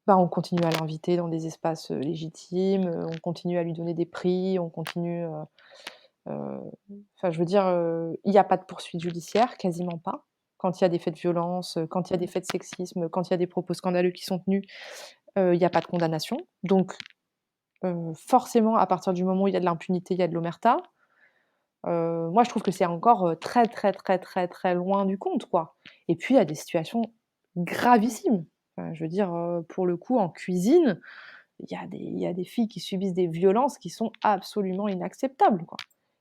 bah, on continue à l'inviter dans des espaces, légitimes, on continue à lui donner des prix, on continue, heu, enfin je veux dire, il y a pas de poursuite judiciaire, quasiment pas. Quand il y a des faits de violence, quand il y a des faits de sexisme, quand il y a des propos scandaleux qui sont tenus, il y a pas de condamnation. Donc forcément, à partir du moment où il y a de l'impunité, il y a de l'omerta. Moi, je trouve que c'est encore, très, très, très, très, très loin du compte, quoi. Et puis, il y a des situations Mmh. gravissimes. Je veux dire, pour le coup, en cuisine, il y a des filles qui subissent des violences qui sont absolument inacceptables, quoi,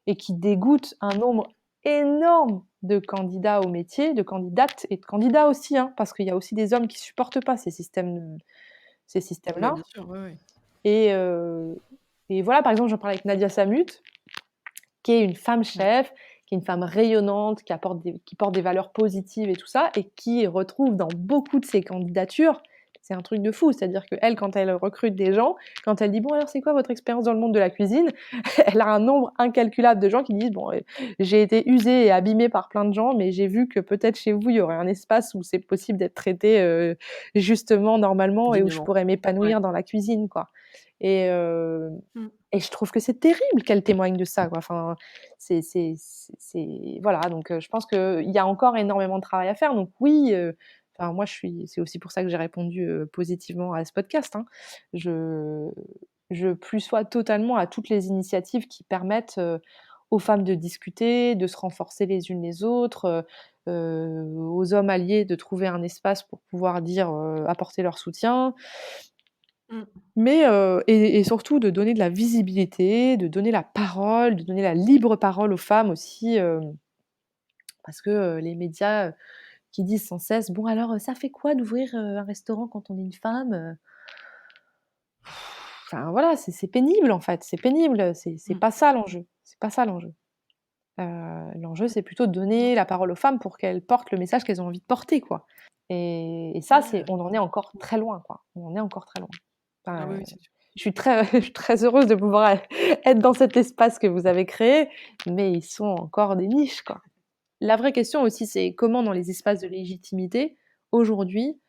et qui dégoûtent un nombre énorme de candidats au métier, de candidates et de candidats aussi, hein, parce qu'il y a aussi des hommes qui supportent pas ces Bah, systèmes-là. bien sûr, ouais, ouais. Et et voilà, par exemple, j'en parlais avec Nadia Samut, qui est une femme Ouais. chef, qui est une femme rayonnante, qui porte des valeurs positives et tout ça, et qui retrouve dans beaucoup de ses candidatures, c'est un truc de fou. C'est-à-dire qu'elle, quand elle recrute des gens, quand elle dit: «Bon alors c'est quoi votre expérience dans le monde de la cuisine?» Elle a un nombre incalculable de gens qui disent: «Bon, j'ai été usée et abîmée par plein de gens, mais j'ai vu que peut-être chez vous, il y aurait un espace où c'est possible d'être traitée, justement, normalement et où je Dignement. pourrais Ouais. m'épanouir dans la cuisine, quoi». Et Mmh. et je trouve que c'est terrible qu'elle témoigne de ça, quoi. Enfin, c'est voilà, donc je pense qu'il y a encore énormément de travail à faire. Donc oui, enfin moi c'est aussi pour ça que j'ai répondu, positivement à ce podcast, hein. Je je plus sois totalement à toutes les initiatives qui permettent, aux femmes de discuter, de se renforcer les unes les autres, aux hommes alliés de trouver un espace pour pouvoir dire, apporter leur soutien. Mmh. Mais et surtout de donner de la visibilité, de donner la parole, de donner la libre parole aux femmes aussi, parce que, les médias, qui disent sans cesse: «Bon alors, ça fait quoi d'ouvrir, un restaurant quand on est une femme?» Enfin voilà, c'est pénible en fait, c'est pénible, c'est Mmh. pas ça l'enjeu, c'est pas ça l'enjeu. L'enjeu c'est plutôt de Non. donner la parole aux femmes pour qu'elles portent le message qu'elles ont envie de porter, quoi. Et ça, Ouais, c'est ouais. on en est encore très loin, quoi. On en est encore très loin. Ah Enfin, oui, oui, c'est sûr. je suis très je suis très heureuse de pouvoir être dans cet espace que vous avez créé, mais ils sont encore des niches, quoi. La vraie question aussi, c'est comment dans Ouais. les espaces de légitimité, aujourd'hui,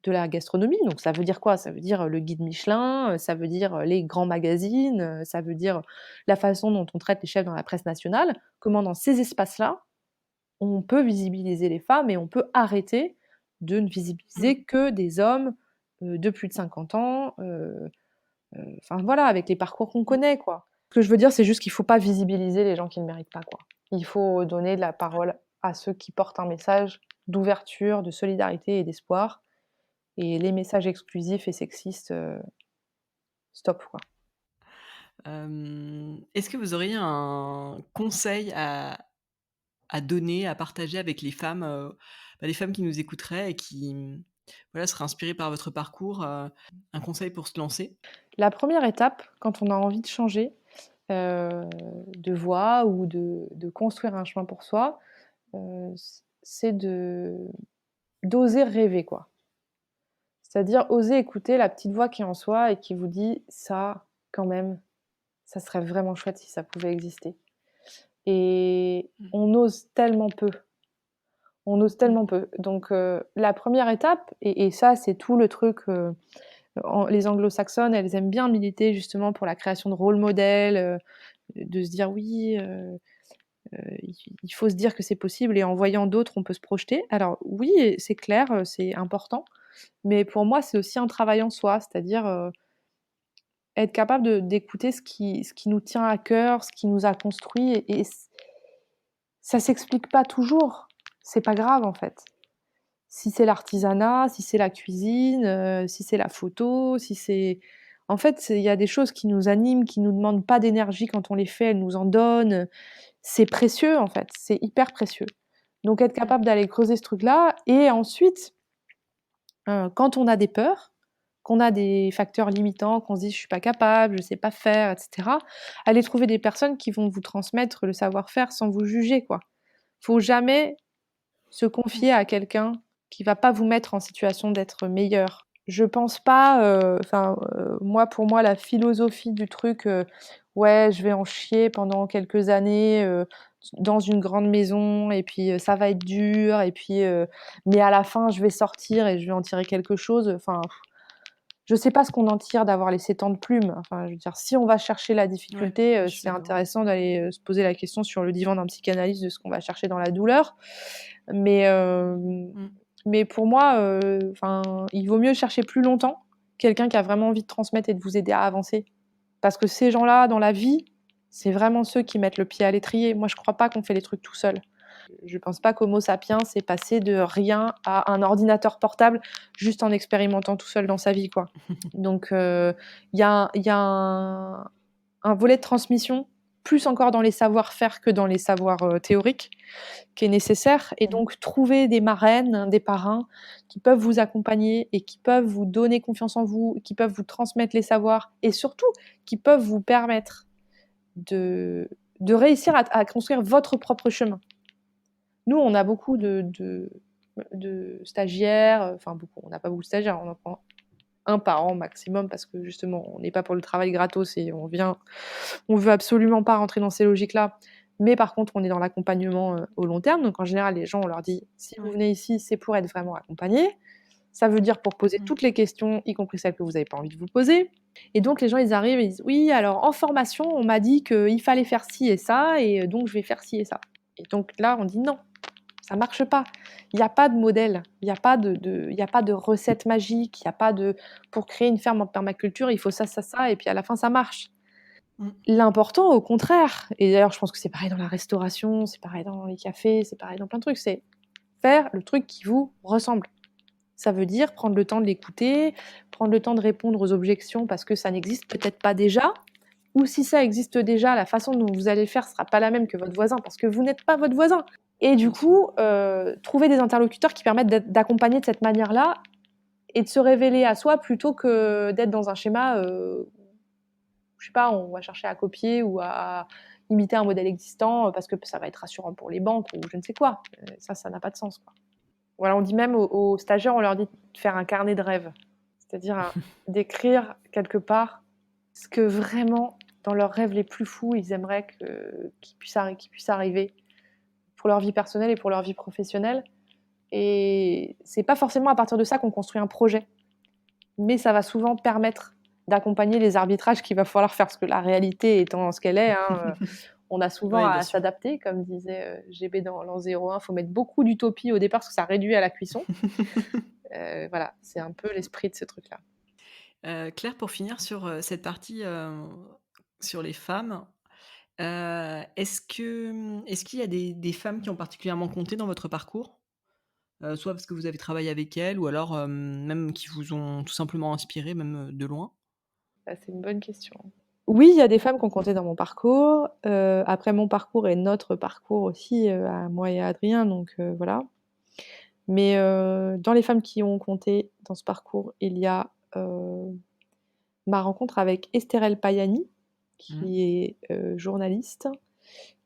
de la gastronomie, donc ça veut dire quoi? Ça veut dire, le guide Michelin, ça veut dire, les grands magazines, ça veut dire la façon dont on traite les chefs dans la presse nationale. Comment dans ces espaces-là, on peut visibiliser les femmes et on peut arrêter de ne visibiliser que des hommes de plus de 50 ans, enfin voilà, avec les parcours qu'on connaît, quoi. Ce que je veux dire, c'est juste qu'il faut pas visibiliser les gens qui ne méritent pas, quoi. Il faut donner de la parole à ceux qui portent un message d'ouverture, de solidarité et d'espoir. Et les messages exclusifs et sexistes, stop, quoi. Est-ce que vous auriez un conseil à donner, à partager avec les femmes qui nous écouteraient et qui, voilà, seraient inspirées par votre parcours, un conseil pour se lancer? La première étape, quand on a envie de changer, de voie ou de construire un chemin pour soi, c'est d'oser rêver, quoi. C'est-à-dire oser écouter la petite voix qui est en soi et qui vous dit: «Ça, quand même, ça serait vraiment chouette si ça pouvait exister». Et Mmh. on ose tellement peu. On ose Mmh. tellement peu. Donc la première étape et ça, c'est tout le truc, les anglo-saxonnes, elles aiment bien militer justement pour la création de rôles modèles, de se dire: «Oui, il faut se dire que c'est possible et en voyant d'autres, on peut se projeter». Alors oui, c'est clair, c'est important, mais pour moi, c'est aussi un travail en soi, c'est-à-dire, être capable d'écouter ce qui nous tient à cœur, ce qui nous a construit et ça s'explique pas toujours. C'est pas grave, en fait. Si c'est l'artisanat, si c'est la cuisine, si c'est la photo, si c'est en fait, il y a des choses qui nous animent, qui nous demandent pas d'énergie quand on les fait, elles nous en donnent. C'est précieux, en fait, c'est hyper précieux. Donc être Mmh. capable d'aller creuser ce truc-là et ensuite, quand on a des peurs, qu'on a des facteurs limitants, qu'on se dit: «Je suis pas capable, je sais pas faire» et cetera, aller trouver des personnes qui vont vous transmettre le savoir-faire sans vous juger, quoi. Faut jamais se Mmh. confier à quelqu'un qui va pas vous mettre en situation d'être meilleur. Je pense pas, moi, pour moi, la philosophie du truc, «Ouais, je vais en chier pendant quelques années, dans une grande maison et puis, ça va être dur et puis, mais à la fin, je vais sortir et je vais en tirer quelque chose», enfin, je sais pas ce qu'on en tire d'avoir laissé tant de plumes. Enfin, je veux dire, si on va chercher la Ouais, difficulté, je suis c'est d'accord. intéressant d'aller, se poser la question sur le divan d'un psychanalyste de ce qu'on va chercher dans la douleur. Mais, Mmh. mais pour moi, enfin, il vaut mieux chercher plus longtemps quelqu'un qui a vraiment envie de transmettre et de vous aider à avancer. Parce que ces gens-là, dans la vie, c'est vraiment ceux qui mettent le pied à l'étrier. Moi, je crois pas qu'on fait les trucs tout seul. Je pense pas qu'Homo sapiens est passé de rien à un ordinateur portable juste en expérimentant tout seul dans sa vie, quoi. Donc, il y a un volet de transmission, plus encore dans les savoir-faire que dans les savoirs, théoriques, qui est nécessaire et Mmh. donc trouver des marraines, des parrains qui peuvent vous accompagner et qui peuvent vous donner confiance en vous, qui peuvent vous transmettre les savoirs et surtout qui peuvent vous permettre de réussir à construire votre propre chemin. Nous, on a beaucoup Mmh. de stagiaires, enfin beaucoup, on n'a pas beaucoup de stagiaires, on en prend un par an maximum parce que justement, on n'est pas pour le travail gratos et on veut absolument pas rentrer dans ces logiques-là. Mais par contre, on est dans l'accompagnement, au long terme. Donc en général, les gens, on leur dit: «Si vous Ouais. venez ici, c'est pour être vraiment accompagné». Ça veut dire pour poser Mmh. toutes les questions, y compris celles que vous avez pas envie de vous poser. Et donc les gens, ils arrivent et ils disent: «Oui, alors en formation, on m'a dit qu'il fallait faire ci et ça et donc je vais faire ci et ça». Et donc là, on dit: «Non, ça marche pas. Il y a pas de modèle, il y a pas de recette magique, il y a pas de pour créer une ferme en permaculture, il faut ça, ça, ça et puis à la fin ça marche. Mmh. L'important au contraire et d'ailleurs je pense que c'est pareil dans la restauration, c'est pareil dans les cafés, c'est pareil dans plein de trucs, c'est faire le truc qui vous ressemble. Ça veut dire prendre le temps de l'écouter, prendre le temps de répondre aux objections parce que ça n'existe peut-être pas déjà ou si ça existe déjà, la façon dont vous allez le faire sera pas la même que votre voisin parce que vous n'êtes pas votre voisin. Et du Bien sûr. coup, trouver des interlocuteurs qui permettent d'accompagner de cette manière-là et de se révéler à soi plutôt que d'être dans un schéma, je sais pas, on va chercher à copier ou à imiter un modèle existant, parce que ça va être rassurant pour les banques ou je ne sais quoi. Ça n'a pas de sens, quoi. Voilà, on dit même aux stagiaires, on leur dit de faire un carnet de rêves. C'est-à-dire d'écrire quelque part ce que vraiment, dans leurs rêves les plus fous, ils aimeraient qu'ils puissent arriver pour leur vie personnelle et pour leur vie professionnelle. Et c'est pas forcément à partir de ça qu'on construit un projet, mais ça va souvent permettre d'accompagner les arbitrages qu'il va falloir faire, parce que la réalité étant ce qu'elle est, hein, On a souvent Ouais, bien à sûr. s'adapter, comme disait, GB dans l'an 01, il faut mettre beaucoup d'utopie au départ parce que ça réduit à la cuisson. Voilà, c'est un peu l'esprit de ce truc-là. Claire, pour finir sur, cette partie, sur les femmes, est-ce qu'il y a des femmes qui ont particulièrement compté dans votre parcours? Soit parce que vous avez travaillé avec elles ou alors, même qui vous ont tout simplement inspiré, même, de loin? Ah, c'est une bonne question. Oui, il y a des femmes qui ont compté dans mon parcours. Après mon parcours et notre parcours aussi, à moi et à Adrien, donc voilà. Mais dans les femmes qui ont compté dans ce parcours, il y a, ma rencontre avec Estherelle Payani, Mmh. qui est, journaliste,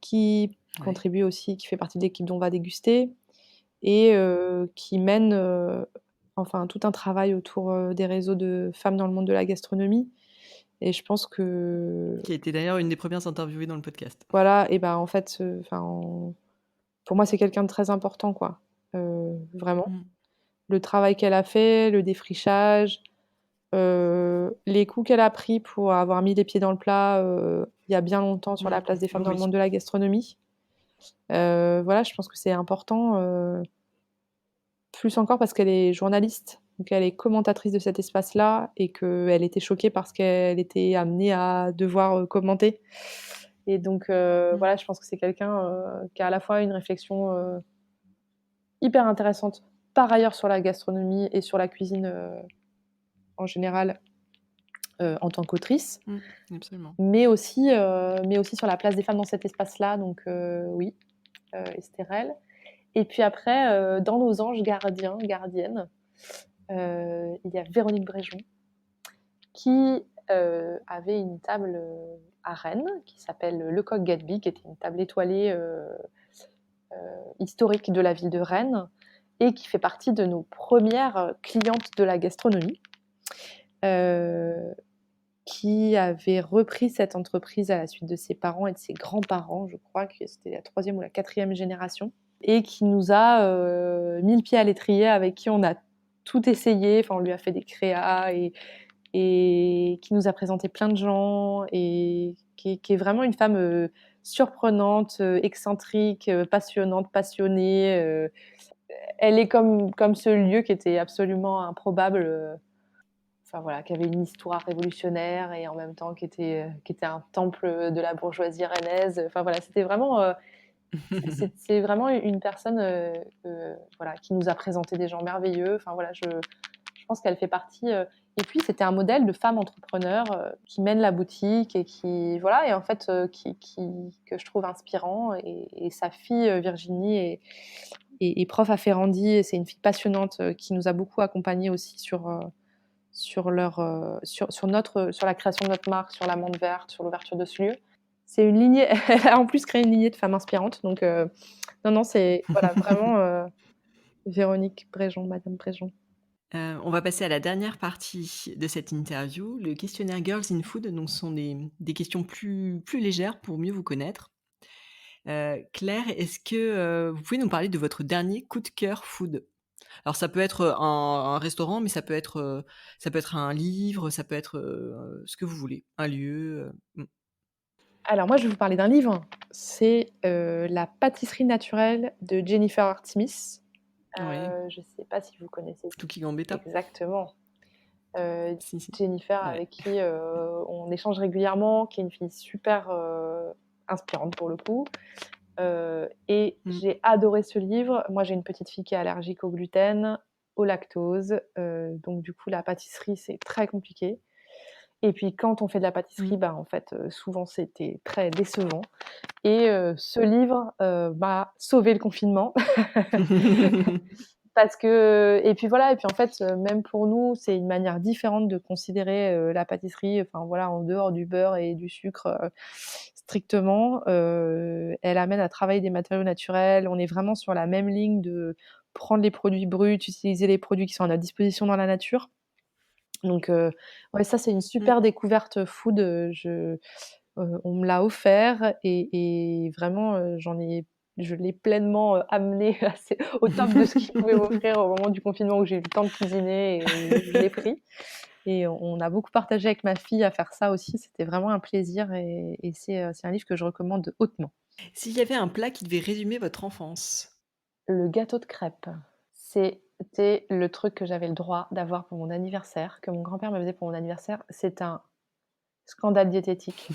qui Ouais. contribue aussi qui fait partie de l'équipe d'On va déguster et qui mène, enfin tout un travail autour, des réseaux de femmes dans le monde de la gastronomie et je pense que Qui a été d'ailleurs une des premières interviewées dans le podcast. voilà et ben, en fait, pour moi, c'est quelqu'un de très important, quoi, vraiment. Mmh. Le travail qu'elle a fait, le défrichage, les coups qu'elle a pris pour avoir mis les pieds dans le plat, il y a bien longtemps sur la Mmh. place des femmes Oui, dans le oui. monde de la gastronomie. Voilà, je pense que c'est important, plus encore parce qu'elle est journaliste, donc elle est commentatrice de cet espace-là et qu'elle était choquée parce qu'elle était amenée à devoir, commenter et donc Mmh. voilà, je pense que c'est quelqu'un, qui a à la fois une réflexion, hyper intéressante, par ailleurs sur la gastronomie et sur la cuisine, en général, en tant qu'autrice, Mmh. Absolument. mais aussi sur la place des femmes dans cet espace-là, donc oui, Estérelle. Et puis après, dans nos anges gardiennes, il y a Véronique Bréjon qui, avait une table, à Rennes qui s'appelle Le Coq Gateby, qui était une table étoilée, historique de la ville de Rennes et qui fait partie de nos premières clientes de la gastronomie. Heu, qui avait repris cette entreprise à la suite de ses parents et de ses grands-parents, je crois que c'était la troisième ou la quatrième génération et qui nous a, mis le pied à l'étrier, avec qui on a tout essayé. Enfin, on lui a fait des créas et qui nous a présenté plein de gens et qui est vraiment une femme, surprenante, excentrique, passionnante, passionnée, elle est comme ce lieu qui était absolument improbable, enfin voilà, qui avait une histoire révolutionnaire et en même temps qui était un temple de la bourgeoisie rennaise. Enfin voilà, c'était vraiment, c'est vraiment une personne, voilà, qui nous a présenté des gens merveilleux. Enfin voilà, je pense qu'elle fait partie, et puis c'était un modèle de femme entrepreneur, qui mène la boutique et qui voilà et en fait, que je trouve inspirant et sa fille, Virginie est prof à Ferrandi et c'est une fille passionnante, qui nous a beaucoup accompagnés aussi sur la création de notre marque, sur l'amande verte, sur l'ouverture de ce lieu. C'est une lignée elle a en plus créé une lignée de femmes inspirantes donc non, non, c'est voilà vraiment, Véronique Bréjon, madame Bréjon. On va passer à la dernière partie de cette interview, le questionnaire Girls in Food. Donc ce sont des questions plus légères pour mieux vous connaître. Claire, est-ce que, vous pouvez nous parler de votre dernier coup de cœur food? Alors ça peut être, un restaurant, mais ça peut être un livre, ça peut être, ce que vous voulez, un lieu, mmh. Alors moi, je vais vous parler d'un livre, c'est, La pâtisserie naturelle de Jennifer Hart Smith. Oui, Je ne sais pas si vous connaissez Tutti Gambetta? exactement. Heu, Si, si. Jennifer Ouais. avec qui, on échange régulièrement, qui est une fille super, inspirante pour le coup, et Mmh. j'ai adoré ce livre. Moi, j'ai une petite fille qui est allergique au gluten, au lactose, donc du coup, la pâtisserie, c'est très compliqué et puis quand on fait de la Mmh. pâtisserie, bah, en fait, souvent, c'était très décevant et ce livre, m'a sauvé le confinement. Parce que et puis voilà et puis en fait, même pour nous, c'est une manière différente de considérer, la pâtisserie, enfin voilà, en dehors du beurre et du sucre, strictement. Elle amène à travailler des matériaux naturels. On est vraiment sur la même ligne de prendre les produits bruts, utiliser les produits qui sont à notre disposition dans la nature. Donc ouais, ça, c'est une Mmh. super découverte food, on me l'a offert et vraiment, je l'ai pleinement, amené assez au top de ce qu'il pouvait m'offrir au moment du confinement où j'ai eu le temps de cuisiner et je l'ai pris. et on a beaucoup partagé avec ma fille à faire ça aussi. C'était vraiment un plaisir et c'est un livre que je recommande hautement. S'il y avait un plat qui devait résumer votre enfance? Le gâteau de crêpes, c'était le truc que j'avais le droit d'avoir pour mon anniversaire, que mon grand-père me faisait pour mon anniversaire. C'est un scandale diététique.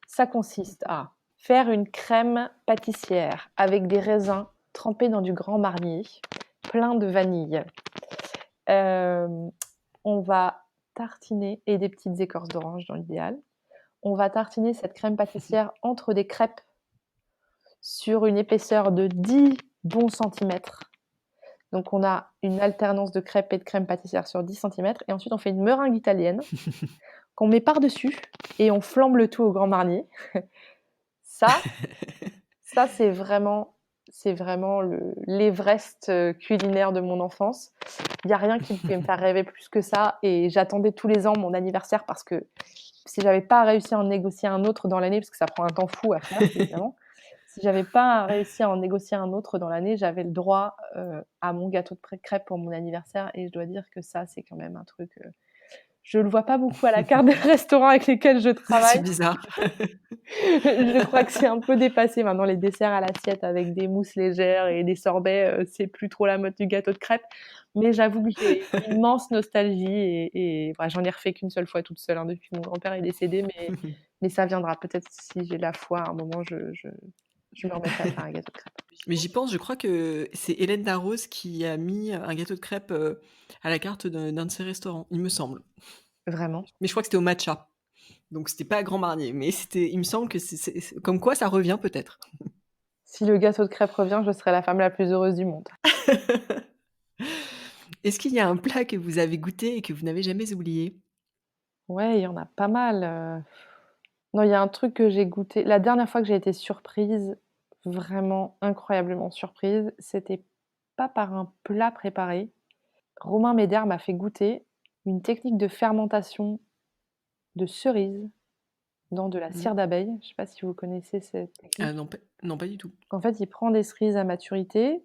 Ça consiste à faire une crème pâtissière avec des raisins trempés dans du Grand Marnier, plein de vanille. On va tartiner et des petites écorces d'orange dans l'idéal. On va tartiner cette crème pâtissière entre des crêpes sur une épaisseur de 10 bons centimètres. Donc on a une alternance de crêpes et de crème pâtissière sur 10 centimètres. Et ensuite on fait une meringue italienne qu'on met par-dessus et on flambe le tout au Grand Marnier. Ça, ça c'est vraiment l'Everest culinaire de mon enfance. Il n'y a rien qui pouvait me faire rêver plus que ça. Et j'attendais tous les ans mon anniversaire parce que si j'avais pas réussi à en négocier un autre dans l'année, parce que ça prend un temps fou à faire, évidemment, si j'avais pas réussi à en négocier un autre dans l'année, j'avais le droit à mon gâteau de crêpes pour mon anniversaire. Et je dois dire que ça, c'est quand même un truc. Je le vois pas beaucoup à la carte des restaurants avec lesquels je C'est travaille. bizarre. Je crois que c'est un peu dépassé maintenant, les desserts à l'assiette avec des mousses légères et des sorbets, c'est plus trop la mode du gâteau de crêpes. Mais j'avoue que j'ai une immense nostalgie et voilà, j'en ai refait qu'une seule fois toute seule, hein, depuis que mon grand-père est décédé, mais ça viendra. Peut-être si j'ai la foi, à un moment, je me remettrai à faire un gâteau de crêpes. Mais j'y pense, je crois que c'est Hélène Darroze qui a mis un gâteau de crêpes, à la carte d'un de ses restaurants, il me semble. Vraiment. Mais je crois que c'était au matcha, donc c'était pas à Grand Marnier, mais il me semble que c'est comme quoi ça revient peut-être. Si le gâteau de crêpes revient, je serai la femme la plus heureuse du monde. Est-ce qu'il y a un plat que vous avez goûté et que vous n'avez jamais oublié? Ouais, il y en a pas mal, Non, il y a un truc que j'ai goûté la dernière fois que j'ai été surprise, vraiment incroyablement surprise, c'était pas par un plat préparé. Romain Médère m'a fait goûter une technique de fermentation de cerises dans de la Mmh. cire d'abeille. Je sais pas si vous connaissez cette Ah technique? non, non, pas du tout. En fait, il prend des cerises à maturité,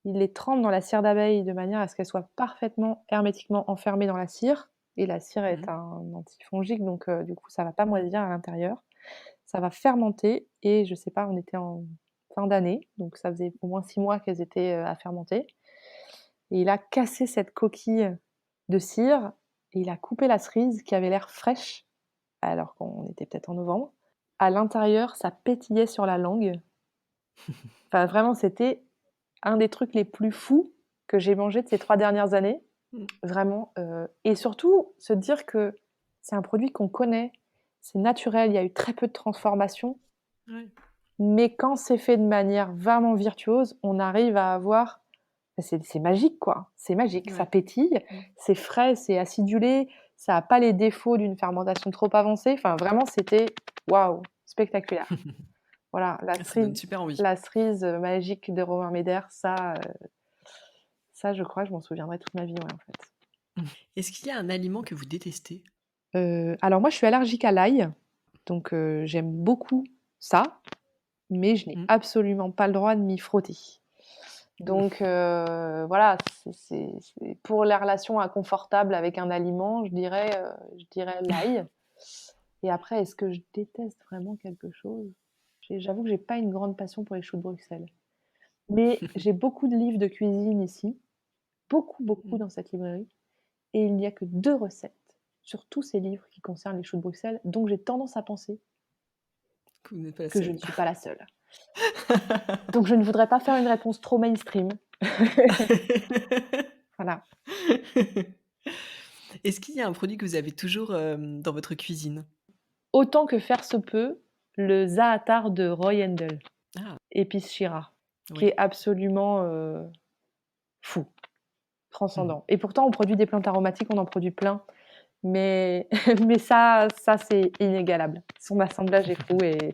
il les trempe dans la cire d'abeille de manière à ce qu'elles soient parfaitement hermétiquement enfermées dans la cire et la cire est Mmh. un antifongique donc du coup, ça va pas moisir à l'intérieur. Ça va fermenter et je sais pas, on était en fin d'année, donc ça faisait au moins 6 mois qu'elles étaient, à fermenter et il a cassé cette coquille de cire et il a coupé la cerise qui avait l'air fraîche, alors qu'on était peut-être en novembre. À l'intérieur, ça pétillait sur la langue. Enfin vraiment, c'était un des trucs les plus fous que j'ai mangé de ces 3 dernières années. Mmh. Vraiment, et surtout se dire que c'est un produit qu'on connaît, c'est naturel, il y a eu très peu de transformation. Ouais. Mais quand c'est fait de manière vraiment virtuose, on arrive à avoir c'est magique quoi, c'est magique, ça Ouais. pétille, Mmh. c'est frais, c'est acidulé, ça a pas les défauts d'une fermentation trop avancée, enfin vraiment c'était waouh, spectaculaire. Voilà, Ah, ça donne super envie. la cerise, magique de Romain Médère, ça je crois que je m'en souviendrai toute ma vie, ouais, en fait. Est-ce qu'il y a un aliment que vous détestez? Alors moi je suis allergique à l'ail, donc j'aime beaucoup ça, mais je n'ai Mmh. absolument pas le droit de m'y frotter. Mmh. Donc voilà, c'est pour les relations inconfortables avec un aliment, je dirais l'ail et après est-ce que je déteste vraiment quelque chose? J'avoue que j'ai pas une grande passion pour les choux de Bruxelles. Mais j'ai beaucoup de livres de cuisine ici, beaucoup, beaucoup Mmh. dans cette librairie et il n'y a que 2 recettes sur tous ces livres qui concernent les choux de Bruxelles, donc j'ai tendance à penser Que vous n'êtes pas la que je ne seule. suis pas la seule. Donc je ne voudrais pas faire une réponse trop mainstream. Voilà. Est-ce qu'il y a un produit que vous avez toujours, dans votre cuisine? Autant que faire se peut, le za'atar de Roy Handel, Ah épice Shira, qui oui. est absolument, fou, Mmh. transcendant et pourtant on produit des plantes aromatiques, on en produit plein, mais mais ça c'est inégalable. Son assemblage est fou et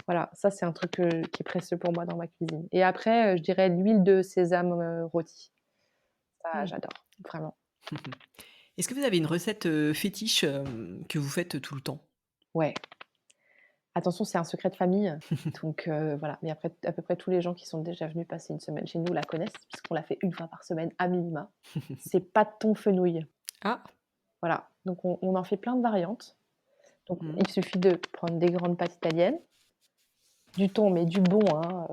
voilà, ça c'est un truc, qui est précieux pour moi dans ma cuisine et après, je dirais l'huile de sésame, rôtie. Ça Mmh. j'adore, vraiment. Est-ce que vous avez une recette, fétiche, que vous faites tout le temps? Ouais. Attention, c'est un secret de famille, donc voilà, mais après à peu près tous les gens qui sont déjà venus passer une semaine chez nous la connaissent puisqu'on la fait une fois par semaine à minima. C'est pâte thon fenouil. Ah! Voilà, donc on en fait plein de variantes. Donc Mmh. il suffit de prendre des grandes pâtes italiennes, du thon, mais du bon, hein,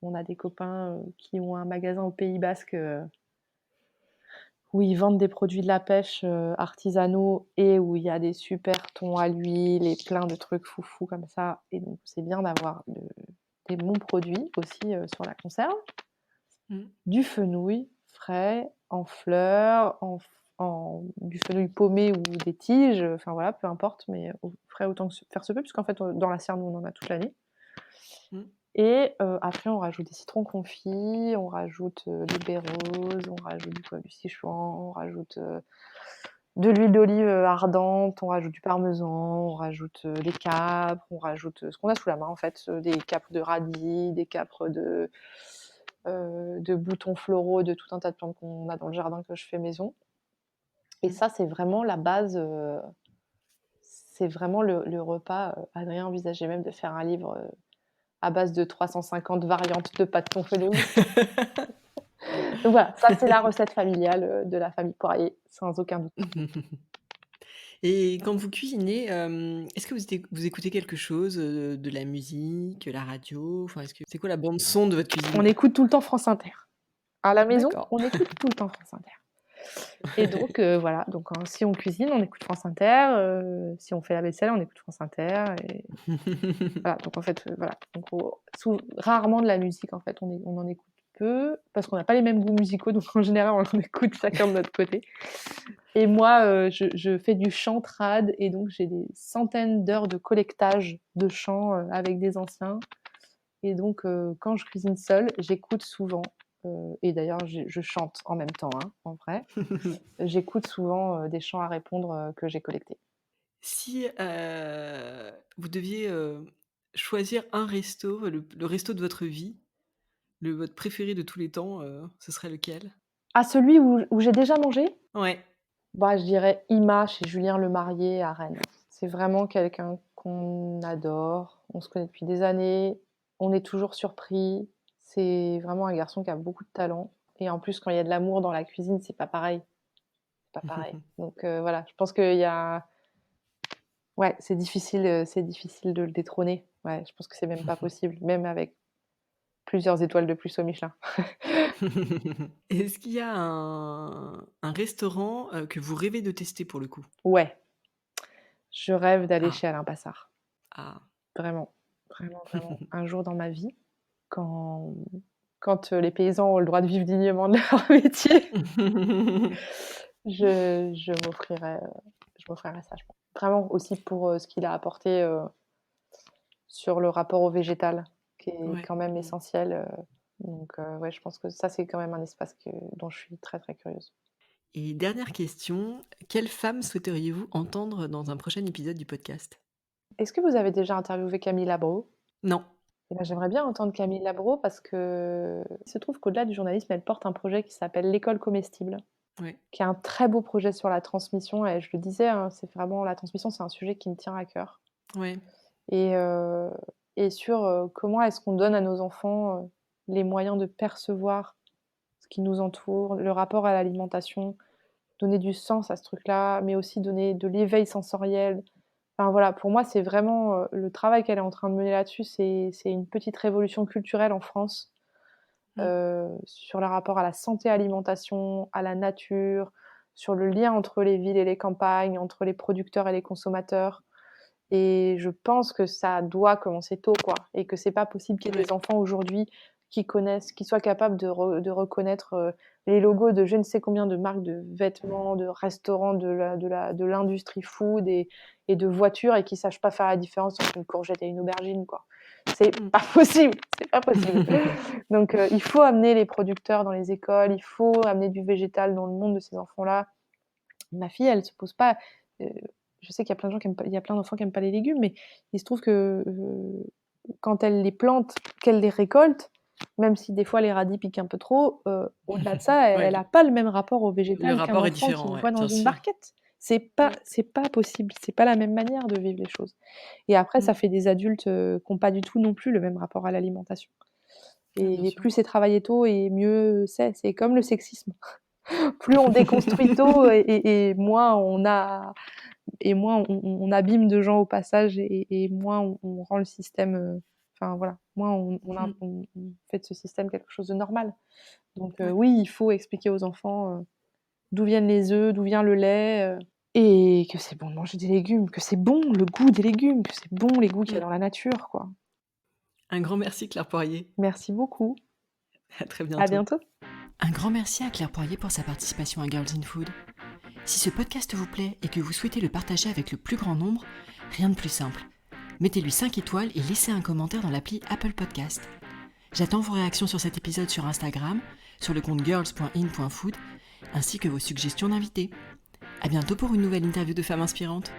on a des copains, qui ont un magasin au Pays basque, où ils vendent des produits de la pêche, artisanaux et où il y a des super thons à l'huile et plein de trucs foufous comme ça et donc c'est bien d'avoir des bons produits aussi, sur la conserve. Mmh. Du fenouil frais, en fleurs, en du fenouil paumé ou des tiges, enfin voilà, peu importe, mais au frais autant que faire se peut, puisqu'en fait, dans la serre, nous, on en a toute l'année Mmh. et après on rajoute des citrons confits, on rajoute, des baies roses, on rajoute du Sichuan, on rajoute, de l'huile d'olive, ardente, on rajoute du parmesan, on rajoute, des capres, on rajoute, ce qu'on a sous la main en fait, des capres de radis, des capres de boutons floraux, de tout un tas de plantes qu'on a dans le jardin que je fais maison et Mmh. ça, c'est vraiment la base, c'est vraiment le repas, Adrien envisageait même de faire un livre, à base de 350 variantes de pâtes thon fenouil. Donc voilà, ça c'est la recette familiale, de la famille Poirier, sans aucun doute. Et quand vous cuisinez, est-ce que vous écoutez quelque chose, de la musique, la radio? Enfin, est-ce que c'est quoi la bande son de votre cuisine? On écoute tout le temps France Inter. À la maison, D'accord. on écoute tout le temps France Inter et donc voilà, donc si on cuisine, on écoute France Inter, si on fait la vaisselle, on écoute France Inter et voilà, donc en fait, voilà, donc rarement de la musique en fait, on en écoute peu parce qu'on n'a pas les mêmes goûts musicaux, donc en général, on en écoute chacun de notre côté et moi, je fais du chant trad et donc j'ai des centaines d'heures de collectage de chants, avec des anciens et donc quand je cuisine seule, j'écoute souvent, et d'ailleurs je chante en même temps, hein, en vrai. J'écoute souvent, des chants à répondre, que j'ai collectés. Si, vous deviez, choisir un resto, le resto de votre vie, votre préféré de tous les temps, ce serait lequel? Ah celui où j'ai déjà mangé? Ouais. Bah, je dirais Ima chez Julien Lemarié à Rennes. C'est vraiment quelqu'un qu'on adore, on se connaît depuis des années, on est toujours surpris. C'est vraiment un garçon qui a beaucoup de talent et en plus quand il y a de l'amour dans la cuisine, c'est pas pareil, c'est pas pareil. Donc voilà, je pense qu'il y a ouais, c'est difficile de le détrôner. Ouais, je pense que c'est même pas possible, même avec plusieurs étoiles de plus au Michelin. Est-ce qu'il y a un restaurant, que vous rêvez de tester pour le coup? Ouais, je rêve d'aller Ah, chez Alain Passard. ah. Vraiment, vraiment, vraiment. Un jour dans ma vie, quand les paysans ont le droit de vivre dignement de leur métier, je m'offrirai ça, je pense. Vraiment aussi pour, ce qu'il a apporté, sur le rapport au végétal, qui est Ouais. quand même Mmh. essentiel, donc ouais, je pense que ça, c'est quand même un espace dont je suis très, très curieuse. Et dernière question, quelle femme souhaiteriez-vous entendre dans un prochain épisode du podcast? Est-ce que vous avez déjà interviewé Camille Labro? Non. Eh ben, j'aimerais bien entendre Camille Labro parce que il se trouve qu'au-delà du journalisme, elle porte un projet qui s'appelle «L'école comestible», Ouais. qui est un très beau projet sur la transmission et je le disais, hein, c'est vraiment la transmission, c'est un sujet qui me tient à cœur Ouais. et heu et sur, comment est-ce qu'on donne à nos enfants, les moyens de percevoir ce qui nous entoure, le rapport à l'alimentation, donner du sens à ce truc-là, mais aussi donner de l'éveil sensoriel. Enfin voilà, pour moi, c'est vraiment, le travail qu'elle est en train de mener là-dessus, c'est une petite révolution culturelle en France, Mmh. sur le rapport à la santé, alimentation, à la nature, sur le lien entre les villes et les campagnes, entre les producteurs et les consommateurs et je pense que ça doit commencer tôt, quoi et que c'est pas possible qu'il y ait Ouais. des enfants aujourd'hui qui soient capables de reconnaître, les logos de je ne sais combien de marques de vêtements, de restaurants, de l'industrie food et de voitures et qui sachent pas faire la différence entre une courgette et une aubergine, quoi. C'est Mmh. pas possible, c'est pas possible. Donc il faut amener les producteurs dans les écoles, il faut amener du végétal dans le monde de ces enfants-là. Ma fille, elle se pose pas, heu, je sais qu'il y a plein de gens qui aiment pas il y a plein d'enfants qui aiment pas les légumes, mais il se trouve que, quand elle les plante, qu'elle les récolte, même si des fois les radis piquent un peu trop, au-delà de ça, Ouais, elle a pas le même rapport au le végétal qu'un rapport est enfant qui différent, le ouais, voit dans bien une sûr. barquette. Ouais. C'est pas possible, c'est pas la même manière de vivre les choses et après ça Mmh. fait des adultes, qui ont pas du tout non plus le même rapport à l'alimentation Ouais, bien et sûr. plus c'est travaillé tôt et mieux c'est. C'est comme le sexisme. Plus on déconstruit tôt et moins on abîme de gens au passage et moins on rend le système, enfin voilà, moins Mm. on fait de ce système quelque chose de normal. Donc Ouais. oui, il faut expliquer aux enfants, d'où viennent les œufs, d'où vient le lait, et que c'est bon de manger des légumes, que c'est bon le goût des légumes, que c'est bon les goûts qu'il y a Mm. dans la nature, quoi. Un grand merci Claire Poirier. Merci beaucoup. À très À bientôt. bientôt. Un grand merci à Claire Poirier pour sa participation à Girls in Food. Si ce podcast vous plaît et que vous souhaitez le partager avec le plus grand nombre, rien de plus simple. Mettez-lui 5 étoiles et laissez un commentaire dans l'appli Apple Podcast. J'attends vos réactions sur cet épisode sur Instagram, sur le compte girls.in.food, ainsi que vos suggestions d'invités. À bientôt pour une nouvelle interview de femmes inspirantes.